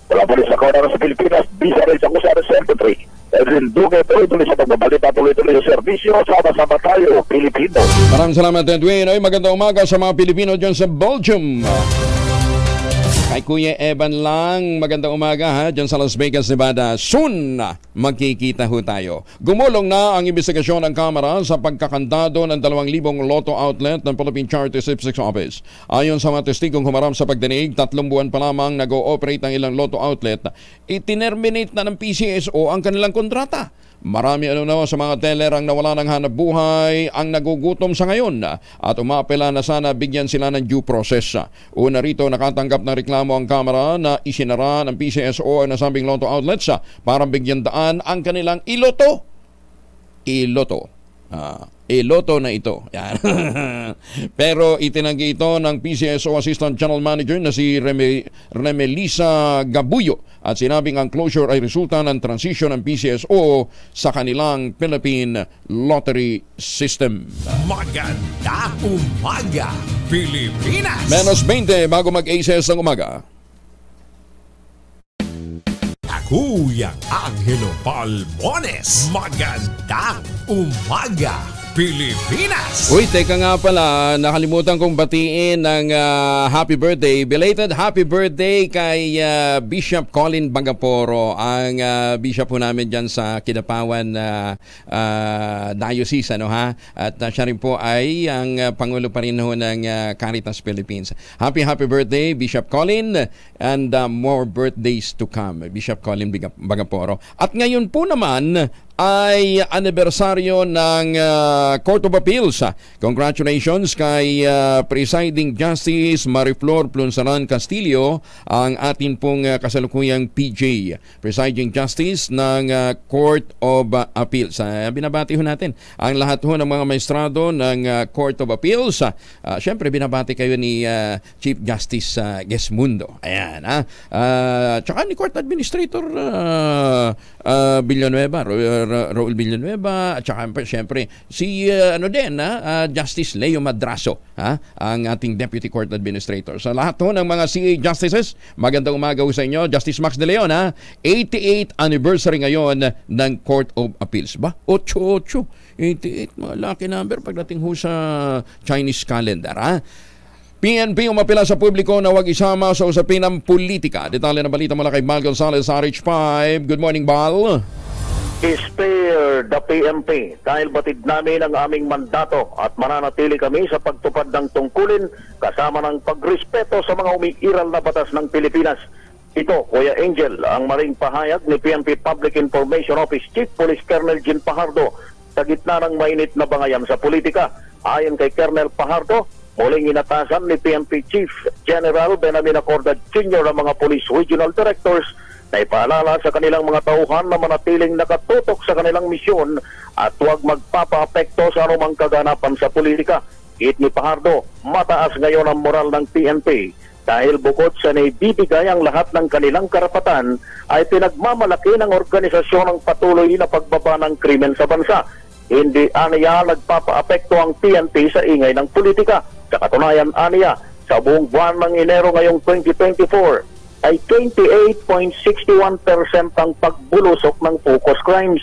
Wala pa rin sa kawanan sa Pilipinas, bisa rin sa Kusara Secretary. Edwin Duque, tuloy-tuloy sa pagbabalita, tuloy-tuloy sa servisyo, sama-sama tayo, Pilipino. Maraming salamat, Edwin. Ay, magandang umaga sa mga Pilipino dyan sa Belgium. Kay Kuya Evan lang, magandang umaga ha, dyan sa Las Vegas, Nevada. Soon magkikita ho tayo. Gumulong na ang investigasyon ng Kamara sa pagkakandado ng 2,000 lotto outlet ng Philippine Charter Statistics Office. Ayon sa mga testigong humarap sa pagdinig, 3 buwan pa lamang nag-ooperate ang ilang lotto outlet. Itinerminate na ng PCSO ang kanilang kontrata. Marami sa mga teller ang nawala ng hanap buhay, ang nagugutom sa ngayon at umapela na sana bigyan sila ng due process. Una rito, nakatanggap ng reklamo ang Kamara na isinara ng PCSO ang nasabing lotto outlets para bigyan daan ang kanilang iloto. Iloto na ito. Yan. Pero itinanggi ito ng PCSO Assistant General Manager na si Remelisa Gabuyo at sinabing ang closure ay resulta ng transition ng PCSO sa kanilang Philippine Lottery System. Maganda umaga, Pilipinas! Menos 20 bago mag-aces ng umaga. Kuyang Angelo Palmones, magandang umaga, Pilipinas! Uy, teka nga pala, nakalimutan kong batiin ng happy birthday, belated happy birthday kay Bishop Colin Bangaporo, ang bishop po namin dyan sa Kidapawan Diocese, ano ha? At siya rin po ay ang Pangulo pa rin ho ng Caritas Philippines. Happy birthday, Bishop Colin, and more birthdays to come, Bishop Colin Bangaporo. At ngayon po naman ay anibersaryo ng Court of Appeals. Congratulations kay Presiding Justice Mariflor Plunsaran Castillo, ang atin pong kasalukuyang PJ, Presiding Justice ng Court of Appeals. Binabati ho natin ang lahat ho ng mga maestrado ng Court of Appeals. Siyempre binabati kayo ni Chief Justice Gesmundo. Ayan, tsaka ni Court Administrator Villanueva, Raul Villanueva, at saka siyempre si Justice Leo Madraso, ang ating Deputy Court Administrator. Sa lahat ho ng mga CA Justices, magandang umaga ho sa inyo. Justice Max De Leon, 88th anniversary ngayon ng Court of Appeals. 88, mga lucky number pagdating ho sa Chinese calendar. PNP umapila sa publiko na huwag isama sa usapin ng politika. Detalye ng balita mula kay Mal Gonzalez, RH5. Good morning, Bal. Spare the PNP dahil batid namin ang aming mandato at mananatili kami sa pagtupad ng tungkulin kasama ng pagrespeto sa mga umiiral na batas ng Pilipinas. Ito, Kuya Angel, ang maring pahayag ni PNP Public Information Office Chief Police Colonel Jean Pajardo sa gitna ng mainit na bangayan sa politika. Ayon kay Colonel Pajardo, muling inatasan ni PNP Chief General Benjamin Acorda Jr. ang mga Police Regional Directors na ipaalala sa kanilang mga tauhan na manatiling nakatutok sa kanilang misyon at huwag magpapaapekto sa anumang kaganapan sa politika. Git ni Pajardo, mataas ngayon ang moral ng PNP dahil bukod sa naibibigay ang lahat ng kanilang karapatan ay pinagmamalaki ng organisasyon ang patuloy na pagbaba ng krimen sa bansa. Hindi aniya nagpapaapekto ang PNP sa ingay ng politika. Sa katunayan aniya, sa buong buwan ng Enero ngayong 2024, ay 28.61% ang pagbulusok ng focus crimes.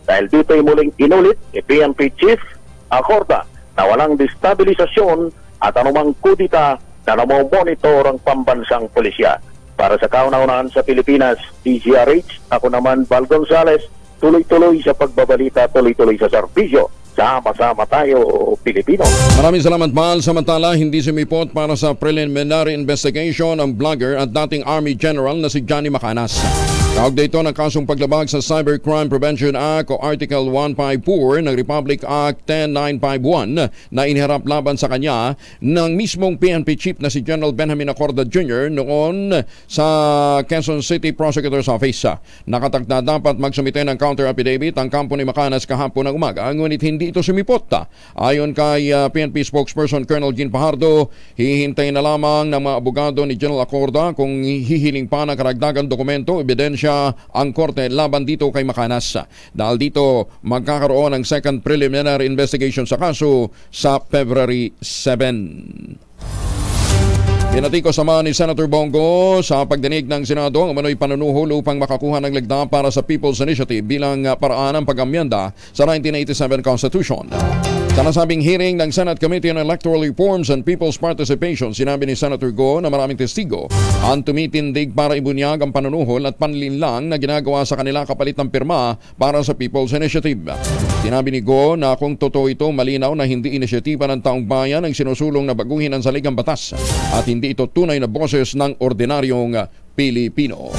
Dahil dito ay muling inulit ni PNP Chief Acorda na walang destabilisasyon at anumang kudita na namomonitor ang pambansang pulisya. Para sa kauna-unahan sa Pilipinas, DZRH, ako naman Val Gonzalez, tuloy-tuloy sa pagbabalita, tuloy-tuloy sa serbisyo. Sama-sama tayo, Pilipino. Maraming salamat, Mal. Samantala, hindi sumipot para sa preliminary investigation ang vlogger at dating Army General na si Johnny Macanas. Kaugnay ito ng kasong paglabag sa Cybercrime Prevention Act o Article 154 ng Republic Act 10951 na iniharap laban sa kanya ng mismong PNP chief na si General Benjamin Acorda Jr. noon sa Quezon City Prosecutor's Office. Nakatakda dapat magsumite ng counter affidavit ang kampo ni Macanas kahapon ng umaga, ngunit hindi ito sumipot. Ayon kay PNP spokesperson Colonel Jean Pajardo, hihintay na lamang ng mga abogado ni General Acorda kung hihiling pa ng karagdagang dokumento, ebidensya ang korte laban dito kay Macanas. Dahil dito magkakaroon ng second preliminary investigation sa kaso sa February 7. Pinatiko sama ni Senator Bongo sa pagdinig ng Senado ang umano'y panunuhol upang makakuha ng legda para sa People's Initiative bilang paraan ng pag-amyenda sa 1987 Constitution. Sa nasabing hearing ng Senate Committee on Electoral Reforms and People's Participation, sinabi ni Senator Go na maraming testigo ang tumitindig para ibunyag ang panunuhol at panlinlang na ginagawa sa kanila kapalit ng pirma para sa People's Initiative. Sinabi ni Go na kung totoo ito, malinaw na hindi inisyatiba ng taong bayan ang sinusulong na baguhin ang saligang batas at hindi ito tunay na boses ng ordinaryong Pilipino.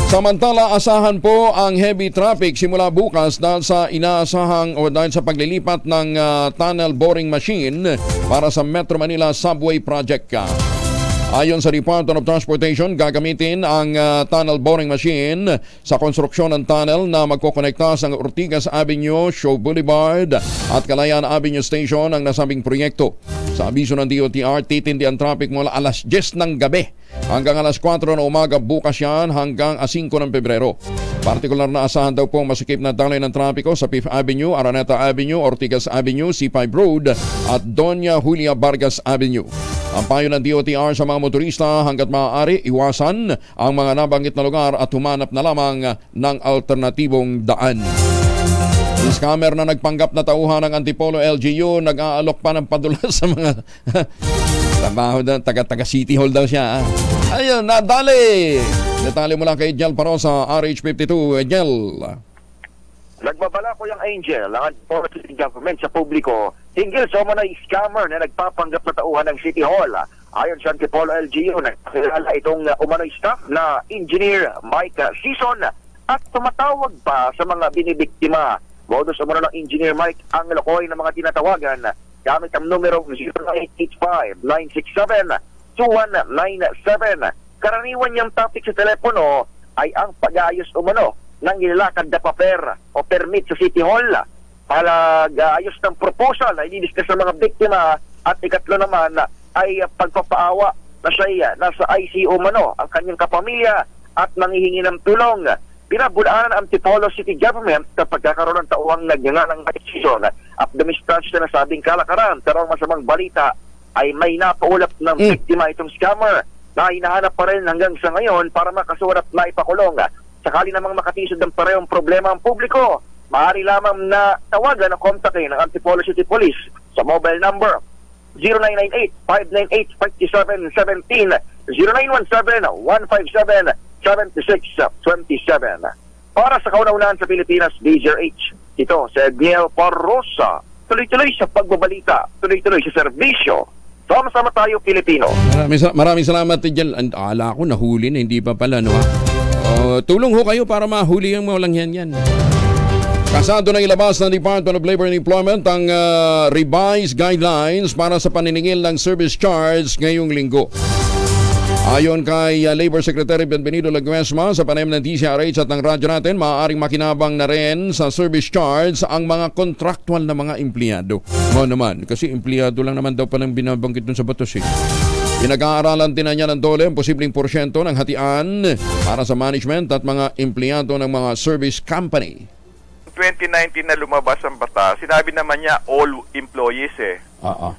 Samantala, asahan po ang heavy traffic simula bukas dahil sa dahil sa paglilipat ng tunnel boring machine para sa Metro Manila Subway Project. Ayon sa Department of Transportation, gagamitin ang tunnel boring machine sa konstruksyon ng tunnel na magkokonekta sa Ortigas Avenue, Shaw Boulevard at Kalayaan Avenue Station ang nasabing proyekto. Sa abiso ng DOTR, titindi ang traffic mula alas 10 ng gabi hanggang alas 4 ng umaga bukas yan hanggang 5 ng Pebrero. Partikular na asahan daw po masikip na daloy ng trapiko sa 5th Avenue, Araneta Avenue, Ortigas Avenue, C5 Road at Doña Julia Vargas Avenue. Ang payo ng DOTR sa mga motorista hanggat maaari iwasan ang mga nabanggit na lugar at humanap na lamang ng alternatibong daan. Scammer na nagpanggap na tauhan ng Antipolo LGU nag-aalok pa ng padula sa mga trabaho na taga City Hall daw siya. Ayun, nadali! Detalye mula kay Jel Parosa, RH52. Jel. Nagbabala ko yung Angel, ang Antipolo City Government sa publiko hinggil sa umanay scammer na nagpapanggap na tauhan ng City Hall. Ayon sa Antipolo LGU, nagpakilala itong umanay staff na Engineer Mike Season at tumatawag pa sa mga binibiktima. Modus umano ng Engineer Mike ang lokoy ng mga tinatawagan gamit ang numero 0985-967-2197. Karaniwan niyang topic sa telepono ay ang pag-aayos umano ng nilalakad na paper o permit sa City Hall. Pag-aayos ng proposal na i-discuss ng mga biktima at ikatlo naman ay pagpapaawa na siya nasa ICU umano ang kanyang kapamilya at nanghihingi ng tulong. Pinabudaan ng Antipolo City Government sa pagkakaroon ng tauhang nagngangalang season at demonstrasyon na nasabing kalakaran. Pero ang masamang balita ay may napaulap ng biktima itong scammer na hinahanap pa rin hanggang sa ngayon para makasurat na ipakulong. Sakali namang makatisod ng parehong problema ang publiko, maaari lamang na tawagan o kontakin ng Antipolo City Police sa mobile number 0998-598-5717, 0917-157-7627. Para sa kauna-unahan sa Pilipinas, DZRH. Ito si Edniel Parrosa. Tuloy-tuloy sa pagbabalita, tuloy-tuloy sa serbisyo. Sama-sama tayo, Pilipino. Maraming salamat, Tidjel. Ala ko, nahuli na, hindi pa pala, no? Tulong ho kayo para mahuli yung mga walang yan. Kasado na ilabas ng Department of Labor and Employment ang revised guidelines para sa paniningil ng service charge ngayong linggo. Ayon kay Labor Secretary Benvenido Laguesma sa panayam ng DZRH at ng radyo natin, maaaring makinabang na rin sa service charge ang mga contractual na mga empleyado. Naman, kasi empleyado lang naman daw palang binabanggit dun sa batas eh. Pinag-aaralan din na niya ng DOLE ang posibleng porsyento ng hatian para sa management at mga empleyado ng mga service company. 2019 na lumabas ang batas, sinabi naman niya all employees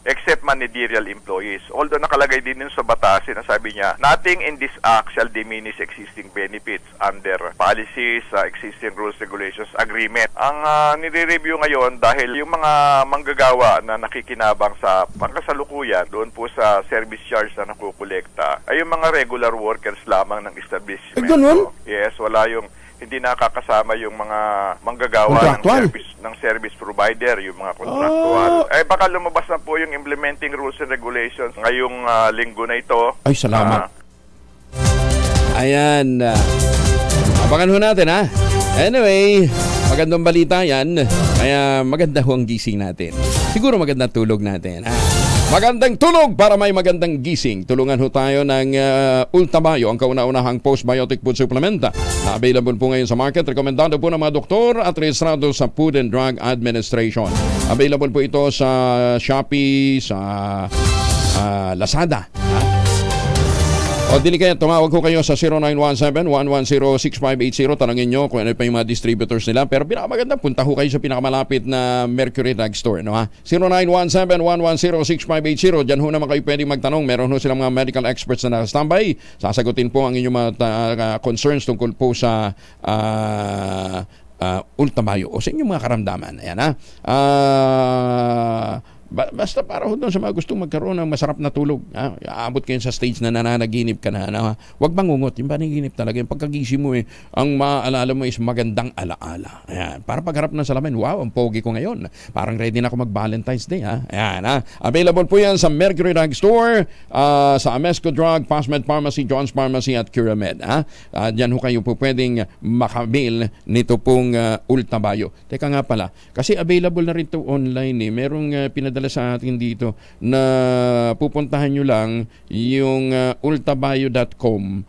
except managerial employees. Although nakalagay din sa batas, sinasabi niya, nothing in this act shall diminish existing benefits under policies, existing rules, regulations, agreement. Ang nire-review ngayon dahil yung mga manggagawa na nakikinabang sa pangkasalukuyan doon po sa service charge na nakukolekta ay yung mga regular workers lamang ng establishment. Yes, wala yung hindi nakakasama yung mga manggagawa ng service provider, yung mga contractual. Baka lumabas na po yung implementing rules and regulations ngayong linggo na ito. Ay, salamat. Ayan. Abangan ho natin, ha? Anyway, magandang balita yan. Kaya maganda ho ang gising natin. Siguro magandang tulog natin, ha? Magandang tulog para may magandang gising. Tulungan ho tayo ng Ultabio, ang kauna-unahang postbiotic food supplement na available po ngayon sa market. Rekomendado po ng mga doktor at rehistrado sa Food and Drug Administration. Available po ito sa Shopee, sa Lazada. O dili kaya tumawag ko kayo sa 0917-110-6580. Tanongin nyo kung ano pa yung mga distributors nila. Pero pinakamaganda, punta ho kayo sa pinakamalapit na Mercury Drug Store. No, ha? 0917-110-6580. Diyan ho naman kayo pwedeng magtanong. Meron ho silang mga medical experts na nakastambay. Sasagutin po ang inyong mga concerns tungkol po sa Ultamayo o sa inyong mga karamdaman. Ayan ha. Basta para doon sa mga gustong magkaroon ng masarap na tulog. Aabot kayo sa stage na nananaginip ka na. Huwag mangungot. Yung panaginip talaga. Yung pagkagising mo ang maaalala mo is magandang alaala. Ayan. Para pagharap ng salamin, wow, ang pogi ko ngayon. Parang ready na ako mag-Valentine's Day. Ayan, Available po yan sa Mercury Drug Store, sa Amesco Drug, Pasmed Pharmacy, John's Pharmacy at Curamed. Diyan ho kayo po pwedeng makabil nito pong Ultabayo. Teka nga pala, kasi available na rin ito online. Merong pinadala sa atin dito na pupuntahan nyo lang yung ultabayo.com.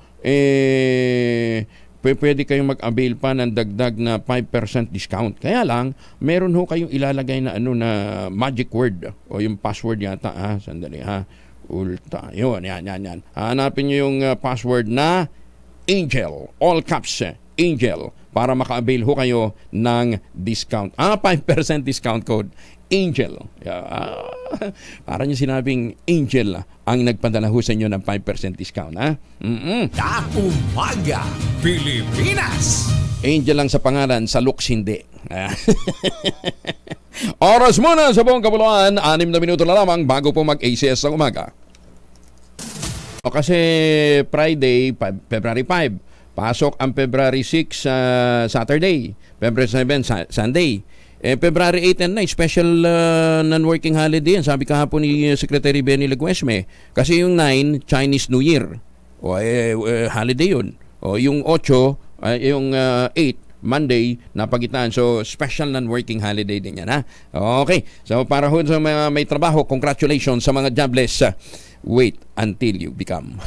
Pwede kayong mag-avail pa ng dagdag na 5% discount. Kaya lang, meron ho kayong ilalagay na na magic word o yung password yata. Sandali Ulta. Yun, yan. Hanapin nyo yung password na Angel. All caps, Angel. Para maka-avail ho kayo ng discount. 5% discount code. Angel. Para nyo sinabing Angel ang nagpadala ho sa inyo ng 5% discount. Umaga, Pilipinas! Angel lang sa pangalan, sa looks hindi. Oras muna sa buong kapuluan, 6 na minuto na lamang bago po mag-ACS sa umaga. Kasi Friday, February 5, pasok ang February 6 Saturday, February 7 Sunday. February 8 and 9, special non-working holiday yan. Sabi kahapon ni Secretary Benny Leguesme. Kasi yung 9, Chinese New Year. Holiday yun. Yung 8, yung 8, Monday, napagitan. So, special non-working holiday din yan. Okay. So, para ho sa mga may trabaho, congratulations sa mga jobless. Wait until you become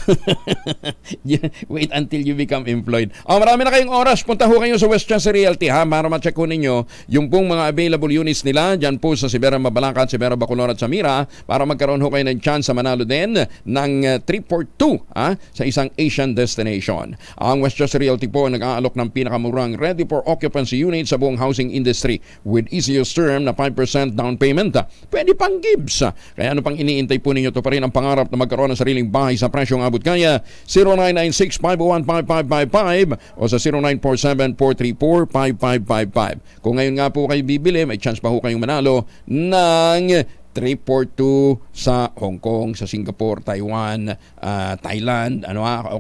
employed. Marami na kayong oras. Punta ho kayo sa Westchester Realty para ma-check ho ninyo yung pong mga available units nila dyan po sa Sibera Mabalacat, Sibera Bacolod at Samira para magkaroon ho kayo ng chance sa manalo din ng 342 sa isang Asian destination. Ang Westchester Realty po nag-aalok ng pinakamurang ready for occupancy unit sa buong housing industry with easiest term na 5% down payment. Pwede pang gives. Kaya ano pang iniintay po ninyo? To pa rin ang pangarap na magkaroon ng sariling bahay sa presyong abot kaya. 0996-501-5555 o sa 0947-434-5555. Kung ngayon nga po kayo bibili, may chance pa ho kayong manalo ng 342 sa Hong Kong, sa Singapore, Taiwan, Thailand,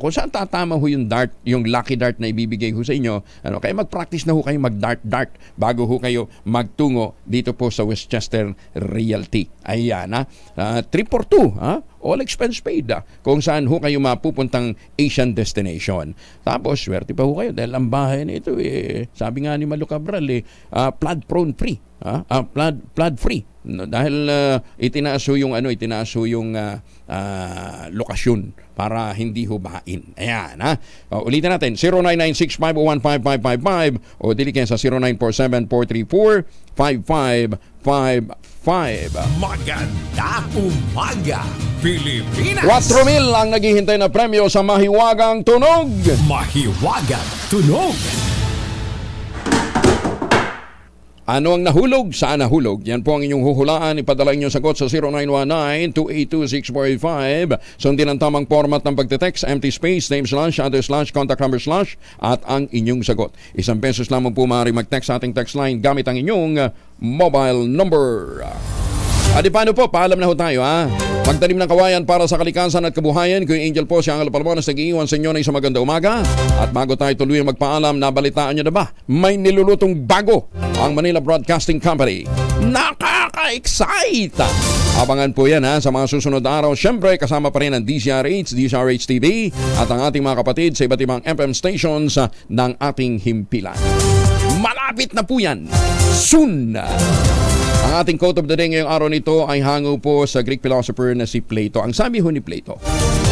kung saan tatama ho yung dart, yung lucky dart na ibibigay ho sa inyo. Kaya mag-practice na ho kayo mag-dart bago ho kayo magtungo dito po sa Westchester Realty. Ayan, 342, all expense paid, kung saan ho kayo mapupuntang Asian destination. Tapos, swerte pa ho kayo dahil ang bahay nito, sabi nga ni Malu Cabral, flood prone free. Flood free. Dahil itinaso yung lokasyon para hindi hubain. Ayan, ulitin natin, 0996-501-5555 o dili kayo sa 0947-434-5555. Magandang umaga, Pilipinas! 4,000 ang naghihintay na premyo sa Mahiwagang Tunog. Mahiwagang Tunog. Ano ang nahulog? Saan nahulog? Yan po ang inyong huhulaan. Ipadala inyong sagot sa 0919-282-6485. Sundin ang tamang format ng pagte-text, empty space, name slash, address slash, contact number slash, at ang inyong sagot. ₱1 lamang po maaari mag-text sa ating text line gamit ang inyong mobile number. Paano po? Paalam na ho tayo, Magtanim ng kawayan para sa kalikasan at kabuhayan. Kuya Angel po, si Angelo Palmones, nag-iiwan sa inyo na isang maganda umaga. At bago tayo tuluyang magpaalam, nabalitaan nyo na ba? May nilulutong bago ang Manila Broadcasting Company. Nakaka-excite! Abangan po yan sa mga susunod na araw. Siyempre, kasama pa rin ang DZRH, DZRH TV at ang ating mga kapatid sa iba't ibang FM stations ng ating himpilan. Malapit na po yan. Soon! Ang ating quote of the day ngayong araw nito ay hango po sa Greek philosopher na si Plato. Ang sabi ho ni Plato,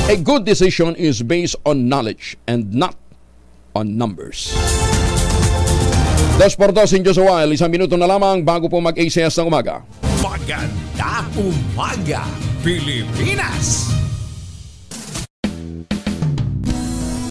a good decision is based on knowledge and not on numbers. 2:02 in just a while, 1 minuto na lamang bago po mag-ACS ng umaga. Magandang umaga, Pilipinas!